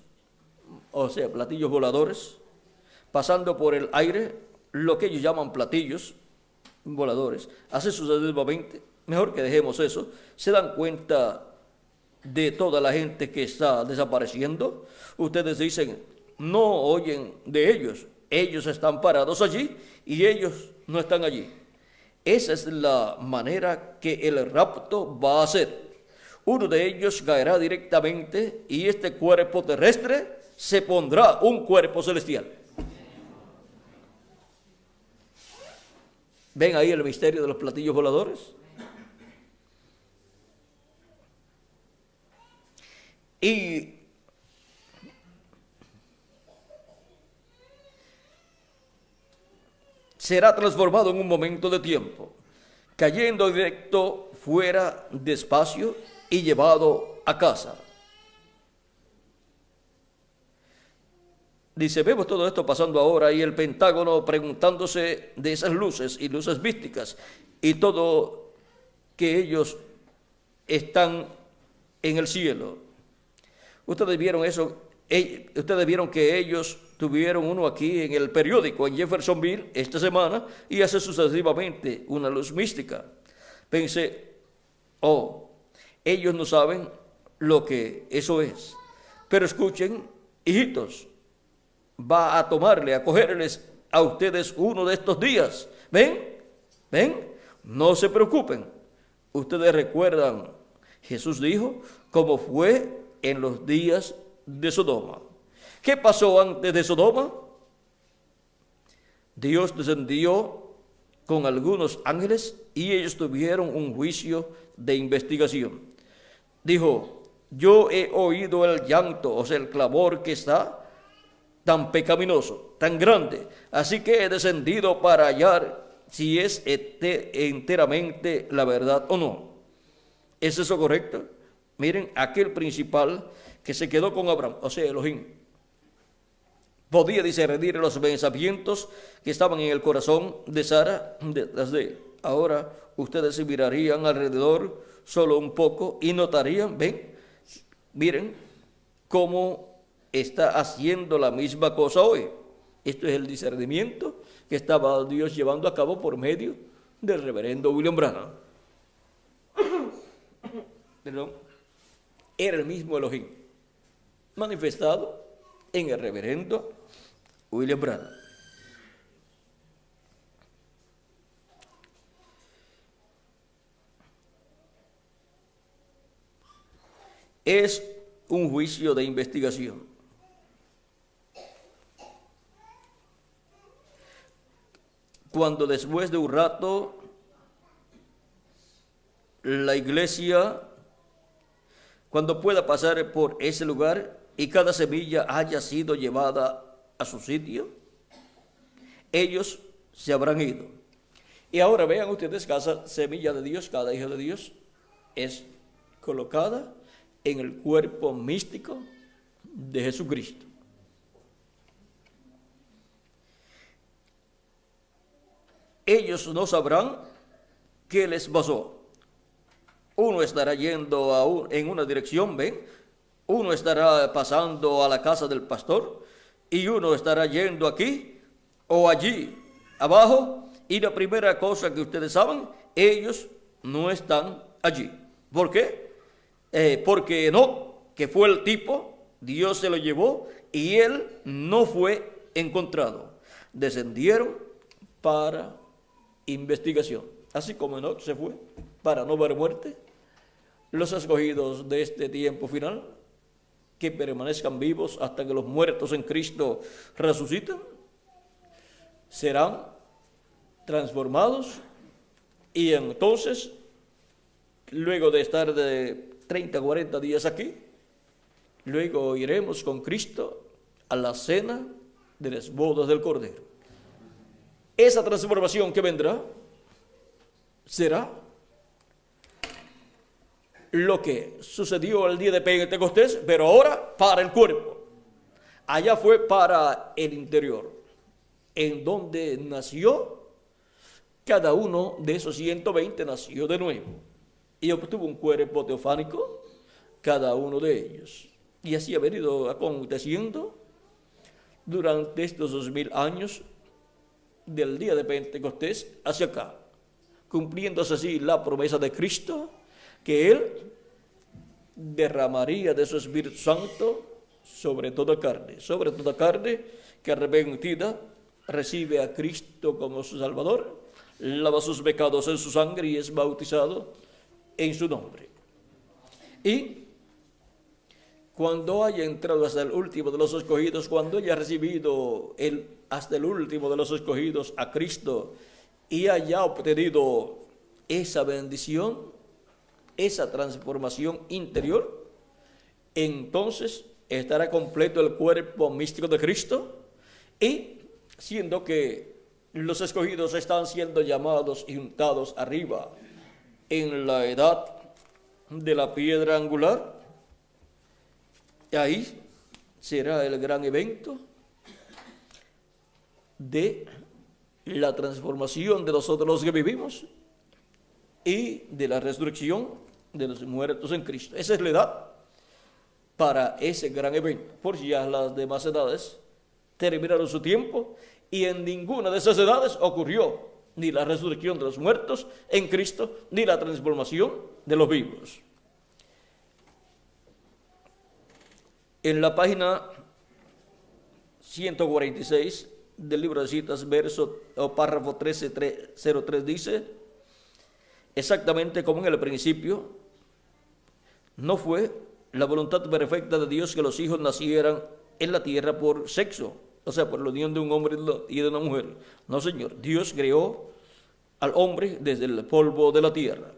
o sea, platillos voladores, pasando por el aire, lo que ellos llaman platillos voladores. Así sucesivamente, mejor que dejemos eso. Se dan cuenta de toda la gente que está desapareciendo. Ustedes dicen, no oyen de ellos, ellos están parados allí y ellos no están allí. Esa es la manera que el rapto va a ser. Uno de ellos caerá directamente y este cuerpo terrestre se pondrá un cuerpo celestial. ¿Ven ahí el misterio de los platillos voladores? Y será transformado en un momento de tiempo, cayendo directo fuera despacio y llevado a casa. Dice, vemos todo esto pasando ahora y el Pentágono preguntándose de esas luces y luces místicas y todo que ellos están en el cielo. Ustedes vieron eso, ustedes vieron que ellos tuvieron uno aquí en el periódico en Jeffersonville esta semana y hace sucesivamente una luz mística. Pensé, ellos no saben lo que eso es. Pero escuchen, hijitos, va a tomarle, a cogerles a ustedes uno de estos días. ¿Ven? No se preocupen. Ustedes recuerdan, Jesús dijo, cómo fue en los días de Sodoma. ¿Qué pasó antes de Sodoma? Dios descendió con algunos ángeles y ellos tuvieron un juicio de investigación. Dijo, yo he oído el llanto, o sea, el clamor que está tan pecaminoso, tan grande, así que he descendido para hallar si es enteramente la verdad o no. ¿Es eso correcto? Miren, aquel principal que se quedó con Abraham, o sea, Elohim, podía discernir los pensamientos que estaban en el corazón de Sara detrás de él. Ahora ustedes se mirarían alrededor solo un poco y notarían, miren cómo está haciendo la misma cosa hoy. Esto es el discernimiento que estaba Dios llevando a cabo por medio del reverendo William Branham. Perdón. Era el mismo Elohim manifestado en el reverendo William Branham. Es un juicio de investigación. Cuando después de un rato la iglesia, cuando pueda pasar por ese lugar y cada semilla haya sido llevada a su sitio, ellos se habrán ido. Y ahora vean ustedes, cada semilla de Dios, cada hijo de Dios es colocada en el cuerpo místico de Jesucristo. Ellos no sabrán qué les pasó. Uno estará yendo en una dirección, uno estará pasando a la casa del pastor y uno estará yendo aquí o allí abajo, y la primera cosa que ustedes saben, ellos no están allí. ¿Por qué? Porque Enoc, que fue el tipo, Dios se lo llevó y él no fue encontrado. Descendieron para investigación. Así como Enoc se fue para no ver muerte, los escogidos de este tiempo final, que permanezcan vivos hasta que los muertos en Cristo resucitan, serán transformados y entonces, luego de estar de 30, 40 días aquí, luego iremos con Cristo a la cena de las bodas del Cordero. Esa transformación que vendrá será lo que sucedió el día de Pentecostés, pero ahora para el cuerpo. Allá fue para el interior, en donde nació cada uno de esos 120, nació de nuevo y obtuvo un cuerpo teofánico cada uno de ellos. Y así ha venido aconteciendo durante estos 2000 años del día de Pentecostés hacia acá, cumpliéndose así la promesa de Cristo, que Él derramaría de su Espíritu Santo sobre toda carne que arrepentida recibe a Cristo como su Salvador, lava sus pecados en su sangre y es bautizado en su nombre. Y cuando haya entrado hasta el último de los escogidos, cuando haya recibido hasta el último de los escogidos a Cristo y haya obtenido esa bendición, esa transformación interior, entonces estará completo el cuerpo místico de Cristo. Y siendo que los escogidos están siendo llamados y juntados arriba en la edad de la piedra angular, ahí será el gran evento de la transformación de nosotros los que vivimos y de la resurrección de los muertos en Cristo. Esa es la edad para ese gran evento. Por si ya las demás edades terminaron su tiempo y en ninguna de esas edades ocurrió ni la resurrección de los muertos en Cristo, ni la transformación de los vivos. En la página 146 del libro de citas, verso o párrafo 1303 dice, exactamente como en el principio, no fue la voluntad perfecta de Dios que los hijos nacieran en la tierra por sexo, o sea, por la unión de un hombre y de una mujer. No, Señor, Dios creó al hombre desde el polvo de la tierra,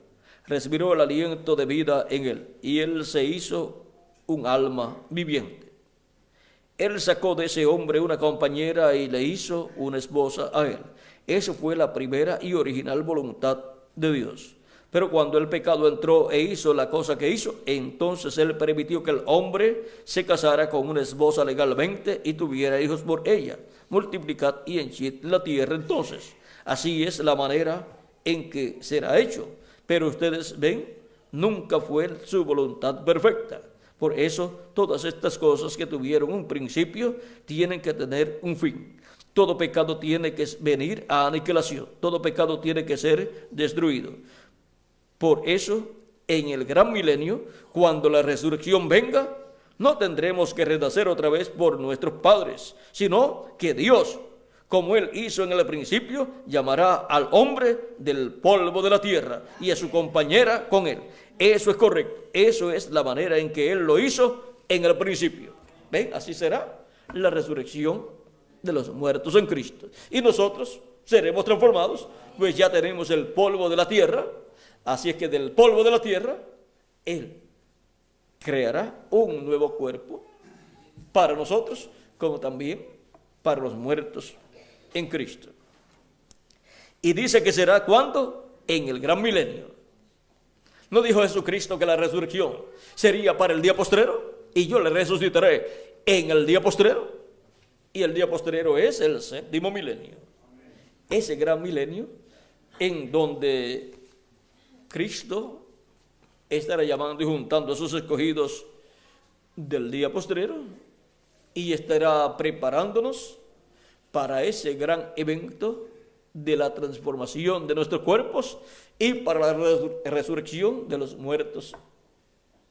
respiró el aliento de vida en él, y él se hizo un alma viviente. Él sacó de ese hombre una compañera y le hizo una esposa a él. Esa fue la primera y original voluntad de Dios. Pero cuando el pecado entró e hizo la cosa que hizo, entonces él permitió que el hombre se casara con una esposa legalmente y tuviera hijos por ella. Multiplicad y henchid la tierra entonces. Así es la manera en que será hecho. Pero ustedes ven, nunca fue su voluntad perfecta. Por eso, todas estas cosas que tuvieron un principio tienen que tener un fin. Todo pecado tiene que venir a aniquilación. Todo pecado tiene que ser destruido. Por eso, en el gran milenio, cuando la resurrección venga, no tendremos que renacer otra vez por nuestros padres, sino que Dios, como Él hizo en el principio, llamará al hombre del polvo de la tierra y a su compañera con él. Eso es correcto. Eso es la manera en que Él lo hizo en el principio. ¿Ven? Así será la resurrección de los muertos en Cristo. Y nosotros seremos transformados, pues ya tenemos el polvo de la tierra. Así es que del polvo de la tierra, Él creará un nuevo cuerpo para nosotros, como también para los muertos en Cristo. Y dice que será ¿cuándo? En el gran milenio. ¿No dijo Jesucristo que la resurrección sería para el día postrero? Y yo le resucitaré en el día postrero. Y el día postrero es el séptimo milenio. Ese gran milenio en donde Cristo estará llamando y juntando a sus escogidos del día postrero y estará preparándonos para ese gran evento de la transformación de nuestros cuerpos y para la resurrección de los muertos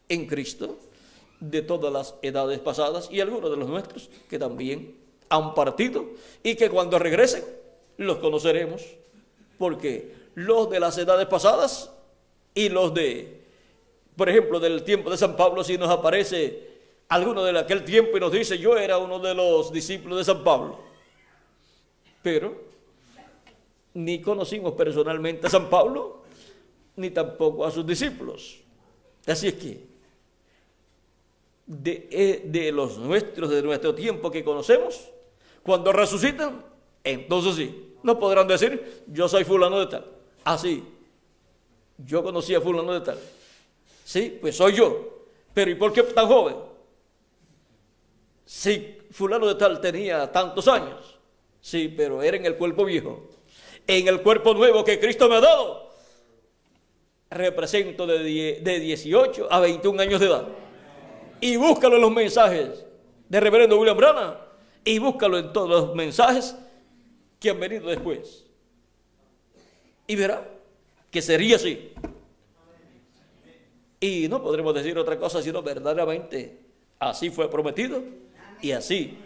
en Cristo, de todas las edades pasadas y algunos de los nuestros que también han partido y que cuando regresen los conoceremos, porque los de las edades pasadas y los de, por ejemplo, del tiempo de San Pablo, si nos aparece alguno de aquel tiempo y nos dice, yo era uno de los discípulos de San Pablo, pero ni conocimos personalmente a San Pablo, ni tampoco a sus discípulos. Así es que, de los nuestros, de nuestro tiempo que conocemos, cuando resucitan, entonces sí, no podrán decir, yo soy fulano de tal. Así, yo conocí a fulano de tal. Sí, pues soy yo. Pero ¿y por qué tan joven? Si fulano de tal tenía tantos años. Sí, pero era en el cuerpo viejo. En el cuerpo nuevo que Cristo me ha dado, represento de 18 a 21 años de edad. Y búscalo en los mensajes de Reverendo William Branham y búscalo en todos los mensajes que han venido después. Y verá que sería así. Y no podremos decir otra cosa sino verdaderamente así fue prometido y así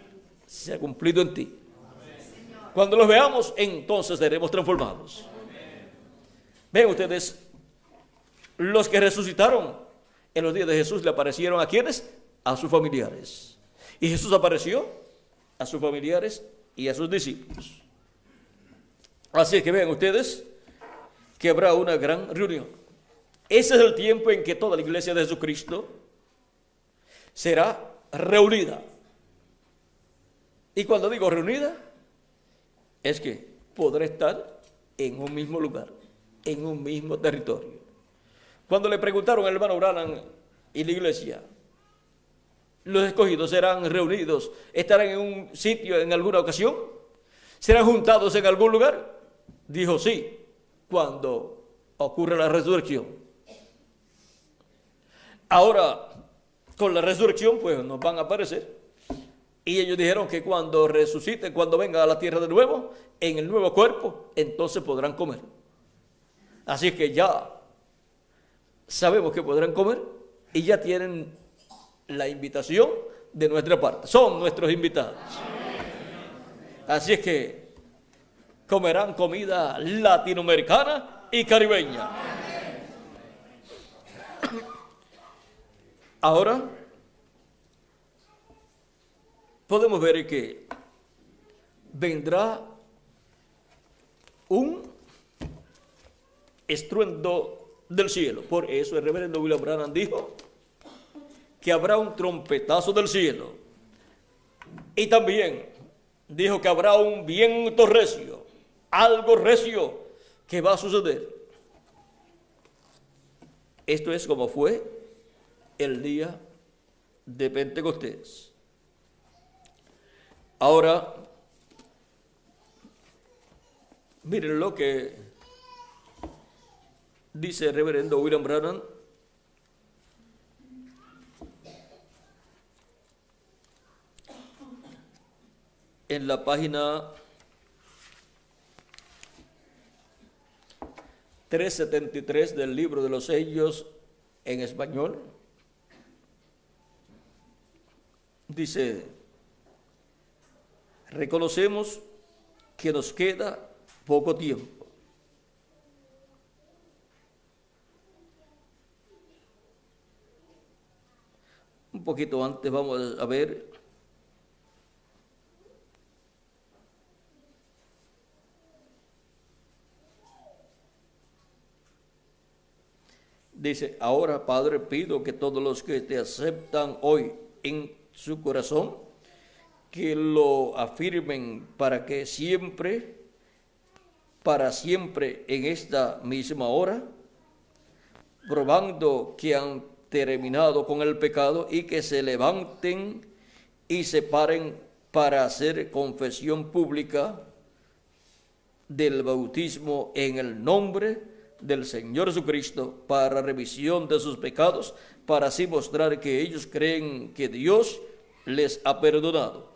se ha cumplido en ti. Cuando los veamos, entonces seremos transformados. Ven ustedes, los que resucitaron en los días de Jesús le aparecieron ¿a quiénes? A sus familiares. Y Jesús apareció a sus familiares y a sus discípulos. Así que vean ustedes que habrá una gran reunión. Ese es el tiempo en que toda la iglesia de Jesucristo será reunida. Y cuando digo reunida, es que podrá estar en un mismo lugar, en un mismo territorio. Cuando le preguntaron al hermano Branham y la iglesia, los escogidos serán reunidos, estarán en un sitio en alguna ocasión, serán juntados en algún lugar, dijo sí, cuando ocurre la resurrección. Ahora, con la resurrección, pues nos van a aparecer. Y ellos dijeron que cuando resuciten, cuando vengan a la tierra de nuevo, en el nuevo cuerpo, entonces podrán comer. Así que ya sabemos que podrán comer y ya tienen la invitación de nuestra parte. Son nuestros invitados. Así es que comerán comida latinoamericana y caribeña. Ahora podemos ver que vendrá un estruendo del cielo. Por eso el reverendo William Branham dijo que habrá un trompetazo del cielo. Y también dijo que habrá un viento recio, algo recio que va a suceder. Esto es como fue el día de Pentecostés. Ahora, miren lo que dice el reverendo William Branham en la página 373 del libro de los sellos en español. Dice: reconocemos que nos queda poco tiempo. Un poquito antes vamos a ver dice: ahora, Padre, pido que todos los que te aceptan hoy en su corazón, que lo afirmen para siempre en esta misma hora, probando que han terminado con el pecado, y que se levanten y se paren para hacer confesión pública del bautismo en el nombre del Señor Jesucristo para remisión de sus pecados, para así mostrar que ellos creen que Dios les ha perdonado,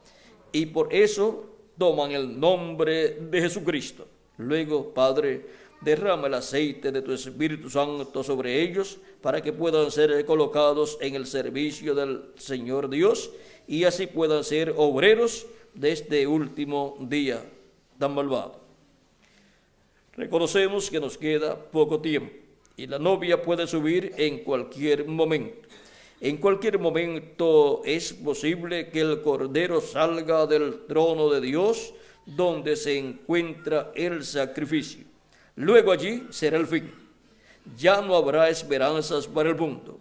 y por eso toman el nombre de Jesucristo. Luego, Padre, derrama el aceite de tu Espíritu Santo sobre ellos para que puedan ser colocados en el servicio del Señor Dios y así puedan ser obreros de este último día tan malvado. Reconocemos que nos queda poco tiempo y la novia puede subir en cualquier momento. En cualquier momento es posible que el Cordero salga del trono de Dios donde se encuentra el sacrificio. Luego allí será el fin. Ya no habrá esperanzas para el mundo.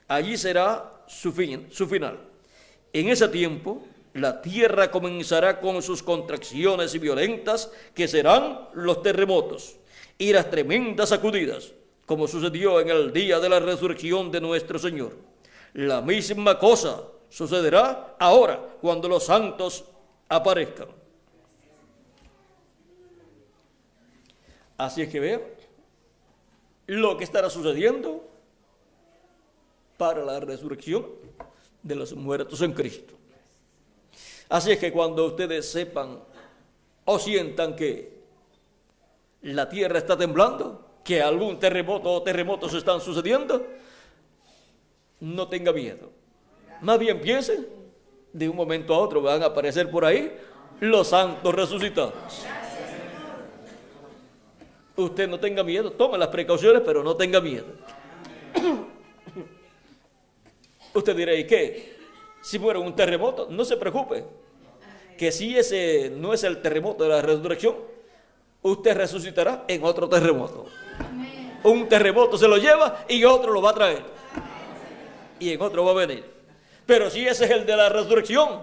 Allí será su final. En ese tiempo, la tierra comenzará con sus contracciones violentas, que serán los terremotos y las tremendas sacudidas, como sucedió en el día de la resurrección de nuestro Señor. La misma cosa sucederá ahora cuando los santos aparezcan. Así es que vean lo que estará sucediendo para la resurrección de los muertos en Cristo. Así es que cuando ustedes sepan o sientan que la tierra está temblando, que algún terremoto o terremotos están sucediendo, no tenga miedo. Más bien piensen, de un momento a otro van a aparecer por ahí los santos resucitados. Usted no tenga miedo, tome las precauciones, pero no tenga miedo. Usted dirá, ¿y qué? Si fuera un terremoto, no se preocupe, que si ese no es el terremoto de la resurrección, usted resucitará en otro terremoto. Un terremoto se lo lleva y otro lo va a traer. Y en otro va a venir. Pero si ese es el de la resurrección,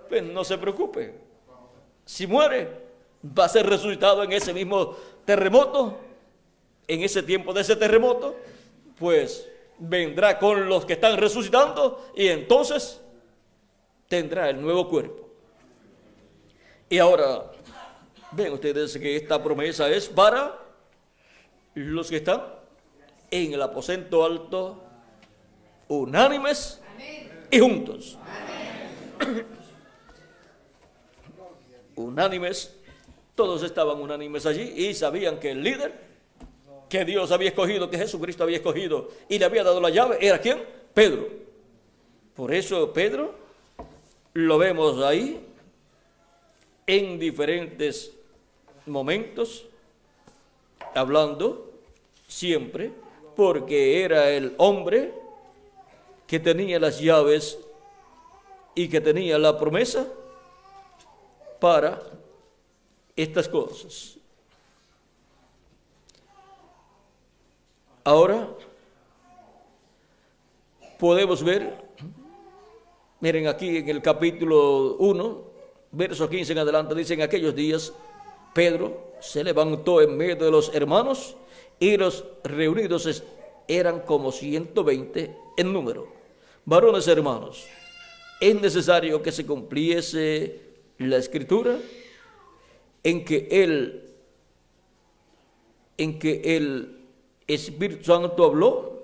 pues no se preocupe. Si muere, va a ser resucitado en ese mismo terremoto, en ese tiempo de ese terremoto, pues vendrá con los que están resucitando y entonces tendrá el nuevo cuerpo. Y ahora, ven ustedes que esta promesa es para los que están en el aposento alto, unánimes y juntos. Unánimes, todos estaban unánimes allí y sabían que el líder que Dios había escogido, que Jesucristo había escogido y le había dado la llave, ¿era quién? Pedro. Por eso Pedro lo vemos ahí en diferentes momentos, hablando siempre, porque era el hombre que tenía las llaves y que tenía la promesa para estas cosas. Ahora podemos ver, miren aquí en el capítulo 1, verso 15 en adelante, dice: en aquellos días Pedro se levantó en medio de los hermanos y los reunidos eran como 120 en número. Varones hermanos, es necesario que se cumpliese la escritura en que el Espíritu Santo habló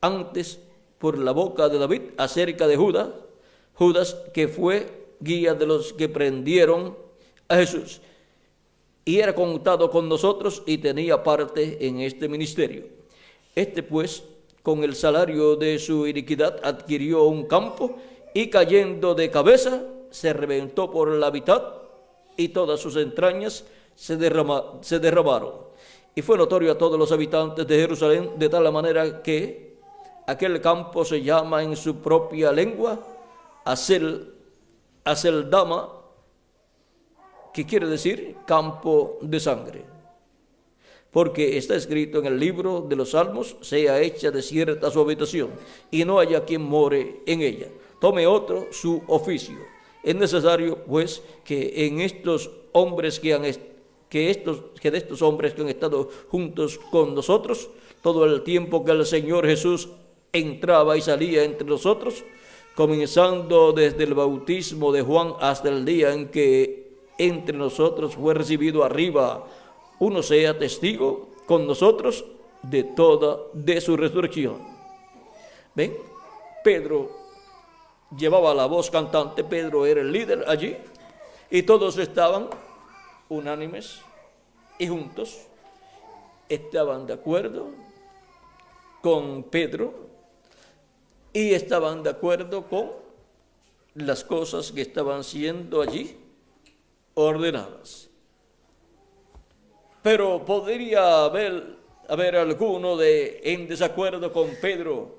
antes por la boca de David acerca de Judas, que fue guía de los que prendieron a Jesús, y era contado con nosotros y tenía parte en este ministerio. Este pues, con el salario de su iniquidad, adquirió un campo y cayendo de cabeza, se reventó por la mitad y todas sus entrañas se derramaron. Y fue notorio a todos los habitantes de Jerusalén, de tal manera que aquel campo se llama en su propia lengua Aceldama, que quiere decir campo de sangre. Porque está escrito en el libro de los Salmos: sea hecha desierta su habitación, y no haya quien more en ella. Tome otro su oficio. Es necesario, pues, que en estos hombres que de estos hombres que han estado juntos con nosotros todo el tiempo que el Señor Jesús entraba y salía entre nosotros, comenzando desde el bautismo de Juan hasta el día en que entre nosotros fue recibido arriba, uno sea testigo con nosotros de su resurrección. ¿Ven? Pedro llevaba la voz cantante, Pedro era el líder allí, y todos estaban unánimes y juntos, estaban de acuerdo con Pedro y estaban de acuerdo con las cosas que estaban siendo allí ordenadas. Pero podría haber alguno en desacuerdo con Pedro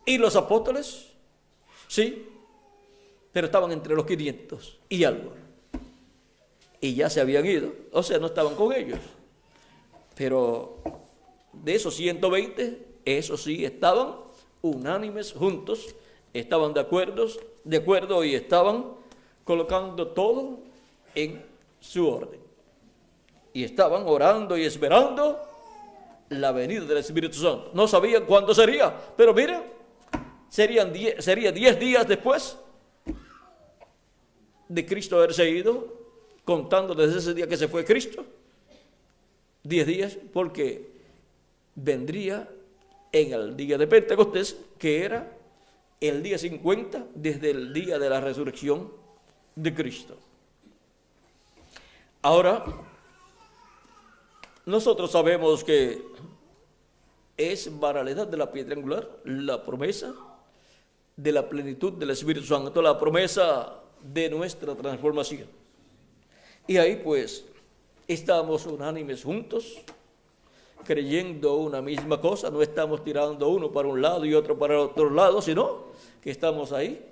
y los apóstoles, sí, pero estaban entre los 500 y algo. Y ya se habían ido, o sea, no estaban con ellos. Pero de esos 120, esos sí estaban unánimes juntos, estaban de acuerdo y estaban colocando todo en su orden. Y estaban orando y esperando la venida del Espíritu Santo. No sabían cuándo sería, pero miren, sería 10 días después de Cristo haberse ido, contando desde ese día que se fue Cristo, 10 días, porque vendría en el día de Pentecostés, que era el día 50 desde el día de la resurrección de Cristo. Ahora, nosotros sabemos que es para la edad de la piedra angular la promesa de la plenitud del Espíritu Santo, la promesa de nuestra transformación. Y ahí pues estamos unánimes juntos, creyendo una misma cosa, no estamos tirando uno para un lado y otro para el otro lado, sino que estamos ahí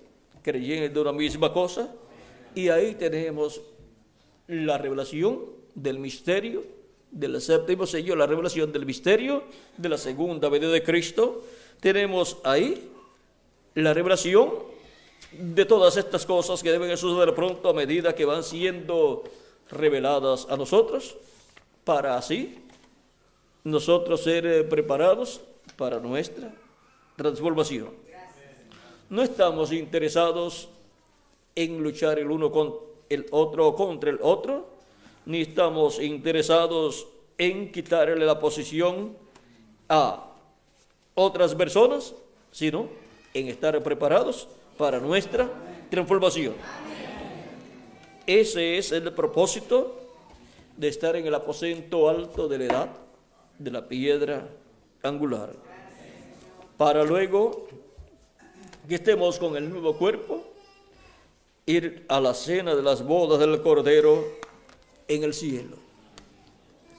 creyendo una misma cosa, y ahí tenemos la revelación del misterio del séptimo sello, la revelación del misterio de la segunda venida de Cristo. Tenemos ahí la revelación de todas estas cosas que deben suceder pronto a medida que van siendo reveladas a nosotros, para así nosotros ser preparados para nuestra transformación. No estamos interesados en luchar el uno con el otro o contra el otro, ni estamos interesados en quitarle la posición a otras personas, sino en estar preparados para nuestra transformación. Ese es el propósito de estar en el aposento alto de la edad de la piedra angular, para luego que estemos con el nuevo cuerpo, ir a la cena de las bodas del Cordero en el cielo,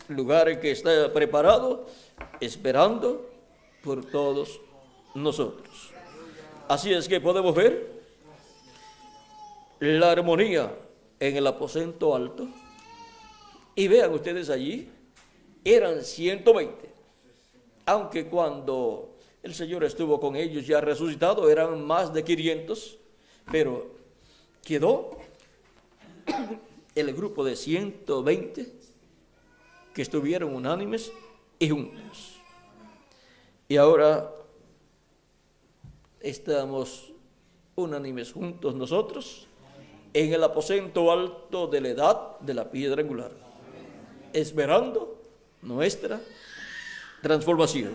lugar en que está preparado, esperando por todos nosotros. Así es que podemos ver la armonía en el aposento alto, y vean ustedes allí, eran 120, aunque cuando el Señor estuvo con ellos ya resucitado eran más de 500, pero quedó el grupo de 120 que estuvieron unánimes y juntos. Y ahora estamos unánimes juntos nosotros en el aposento alto de la edad de la piedra angular, esperando nuestra transformación.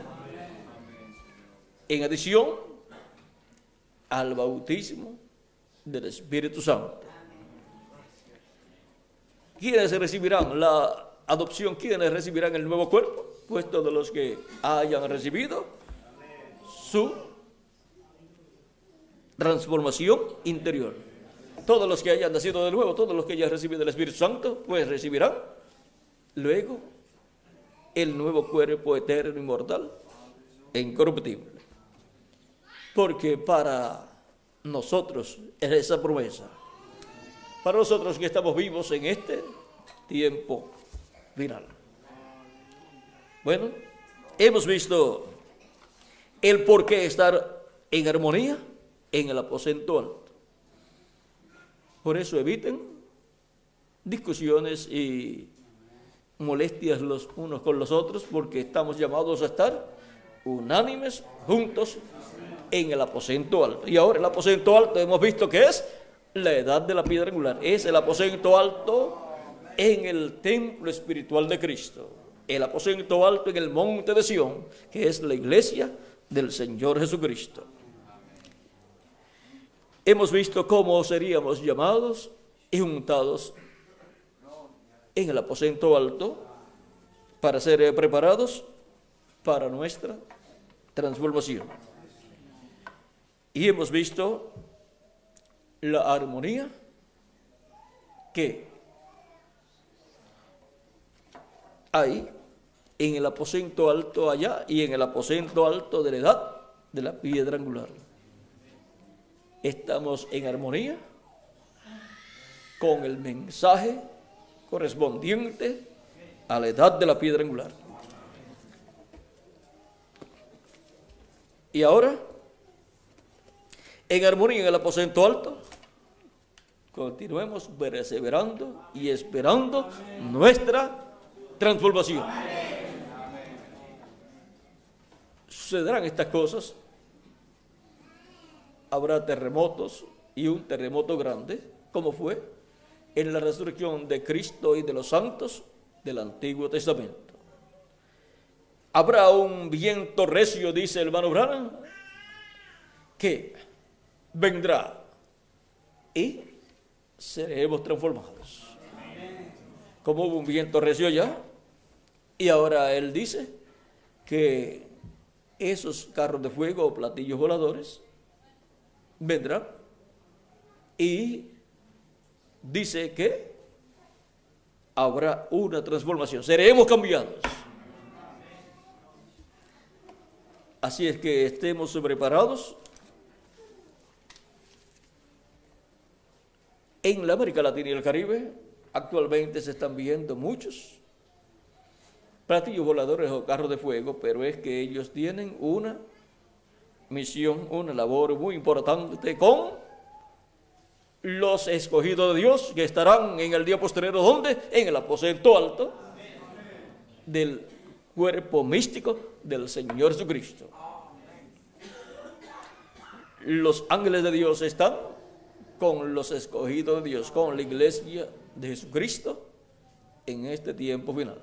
En adición al bautismo del Espíritu Santo. ¿Quiénes recibirán la adopción? ¿Quiénes recibirán el nuevo cuerpo? Pues todos los que hayan recibido su transformación interior. Todos los que hayan nacido de nuevo, todos los que hayan recibido el Espíritu Santo, pues recibirán luego el nuevo cuerpo eterno, inmortal e incorruptible. Porque para nosotros es esa promesa. Para nosotros que estamos vivos en este tiempo final. Bueno, hemos visto el por qué estar en armonía en el aposento alto. Por eso eviten discusiones y molestias los unos con los otros, porque estamos llamados a estar unánimes, juntos, en el aposento alto. Y ahora el aposento alto hemos visto que es la edad de la piedra angular. Es el aposento alto en el templo espiritual de Cristo. El aposento alto en el monte de Sión, que es la iglesia del Señor Jesucristo. Hemos visto cómo seríamos llamados y juntados en el aposento alto para ser preparados para nuestra transformación. Y hemos visto la armonía que hay en el aposento alto allá y en el aposento alto de la edad de la piedra angular. Estamos en armonía con el mensaje correspondiente a la edad de la piedra angular. Y ahora, en armonía en el aposento alto, continuemos perseverando y esperando nuestra transformación. Sucederán estas cosas. Habrá terremotos, y un terremoto grande, como fue en la resurrección de Cristo y de los santos del Antiguo Testamento. Habrá un viento recio, dice el hermano Branham, que vendrá y seremos transformados. Como hubo un viento recio ya, y ahora él dice que esos carros de fuego o platillos voladores vendrán y dice que habrá una transformación, seremos cambiados. Así es que estemos preparados. En la América Latina y el Caribe actualmente se están viendo muchos platillos voladores o carros de fuego, pero es que ellos tienen una misión, una labor muy importante con los escogidos de Dios que estarán en el día posterior, ¿dónde? En el aposento alto del cuerpo místico del Señor Jesucristo. Los ángeles de Dios están con los escogidos de Dios, con la iglesia de Jesucristo en este tiempo final.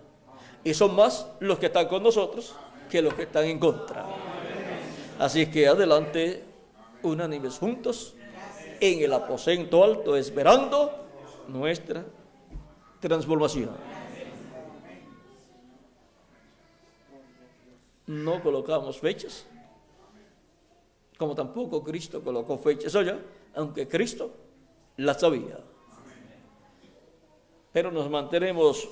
Y son más los que están con nosotros que los que están en contra. Así que adelante, unánimes juntos, en el aposento alto, esperando nuestra transformación. No colocamos fechas, como tampoco Cristo colocó fechas allá, aunque Cristo las sabía. Pero nos mantenemos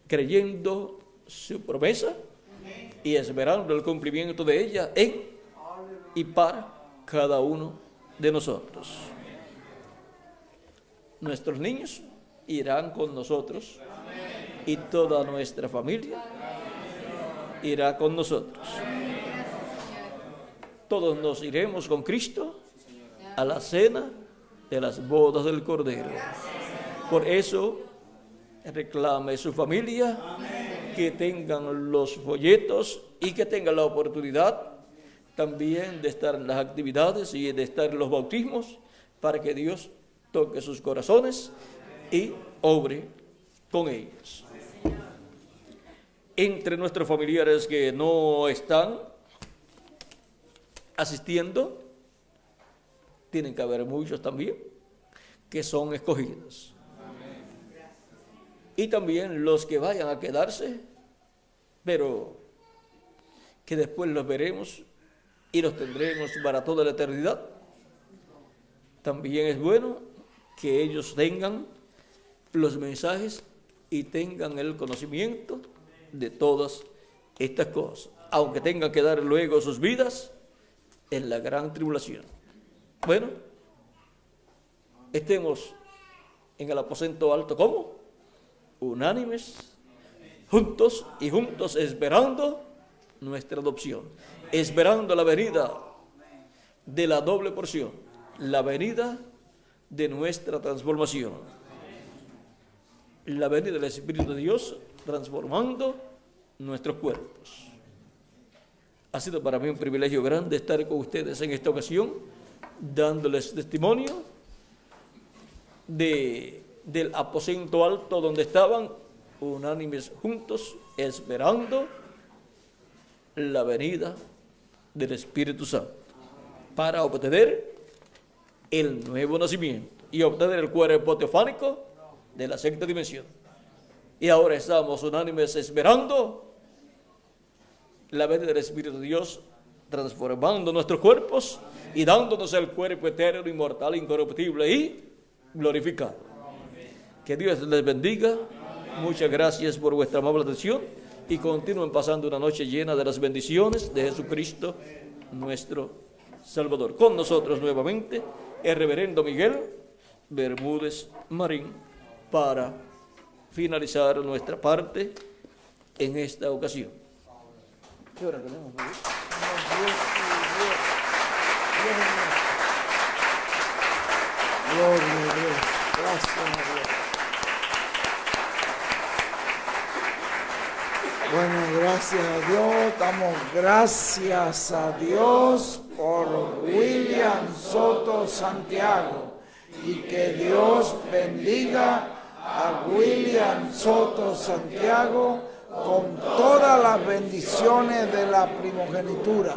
creyendo su promesa y esperando el cumplimiento de ella en y para cada uno de nosotros. Nuestros niños irán con nosotros y toda nuestra familia irá con nosotros. Todos nos iremos con Cristo a la cena de las bodas del Cordero. Por eso reclame su familia que tengan los folletos y que tengan la oportunidad también de estar en las actividades y de estar en los bautismos, para que Dios toque sus corazones y obre con ellos. Entre nuestros familiares que no están asistiendo, tienen que haber muchos también que son escogidos. Y también los que vayan a quedarse, pero que después los veremos y los tendremos para toda la eternidad. También es bueno que ellos tengan los mensajes y tengan el conocimiento de todas estas cosas, aunque tengan que dar luego sus vidas en la gran tribulación. Bueno, estemos en el aposento alto, ¿cómo? Unánimes, juntos y juntos, esperando nuestra adopción, esperando la venida de la doble porción, la venida de nuestra transformación, la venida del Espíritu de Dios transformando nuestros cuerpos. Ha sido para mí un privilegio grande estar con ustedes en esta ocasión, dándoles testimonio del aposento alto donde estaban unánimes juntos, esperando la venida del Espíritu Santo para obtener el nuevo nacimiento y obtener el cuerpo teofánico de la sexta dimensión. Y ahora estamos unánimes esperando la venida del Espíritu de Dios, transformando nuestros cuerpos y dándonos el cuerpo eterno, inmortal, incorruptible y glorificado. Que Dios les bendiga. Muchas gracias por vuestra amable atención y continúen pasando una noche llena de las bendiciones de Jesucristo, nuestro Salvador. Con nosotros nuevamente el reverendo Miguel Bermúdez Marín para finalizar nuestra parte en esta ocasión. ¿Qué hora tenemos, Miguel? Gloria a Dios. Gracias a Dios. Bueno, gracias a Dios. Damos gracias a Dios por William Soto Santiago. Y que Dios bendiga a William Soto Santiago con todas las bendiciones de la primogenitura.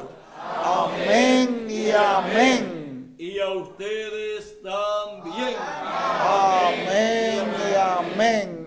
Amén y amén. Y a ustedes también. Amén y amén.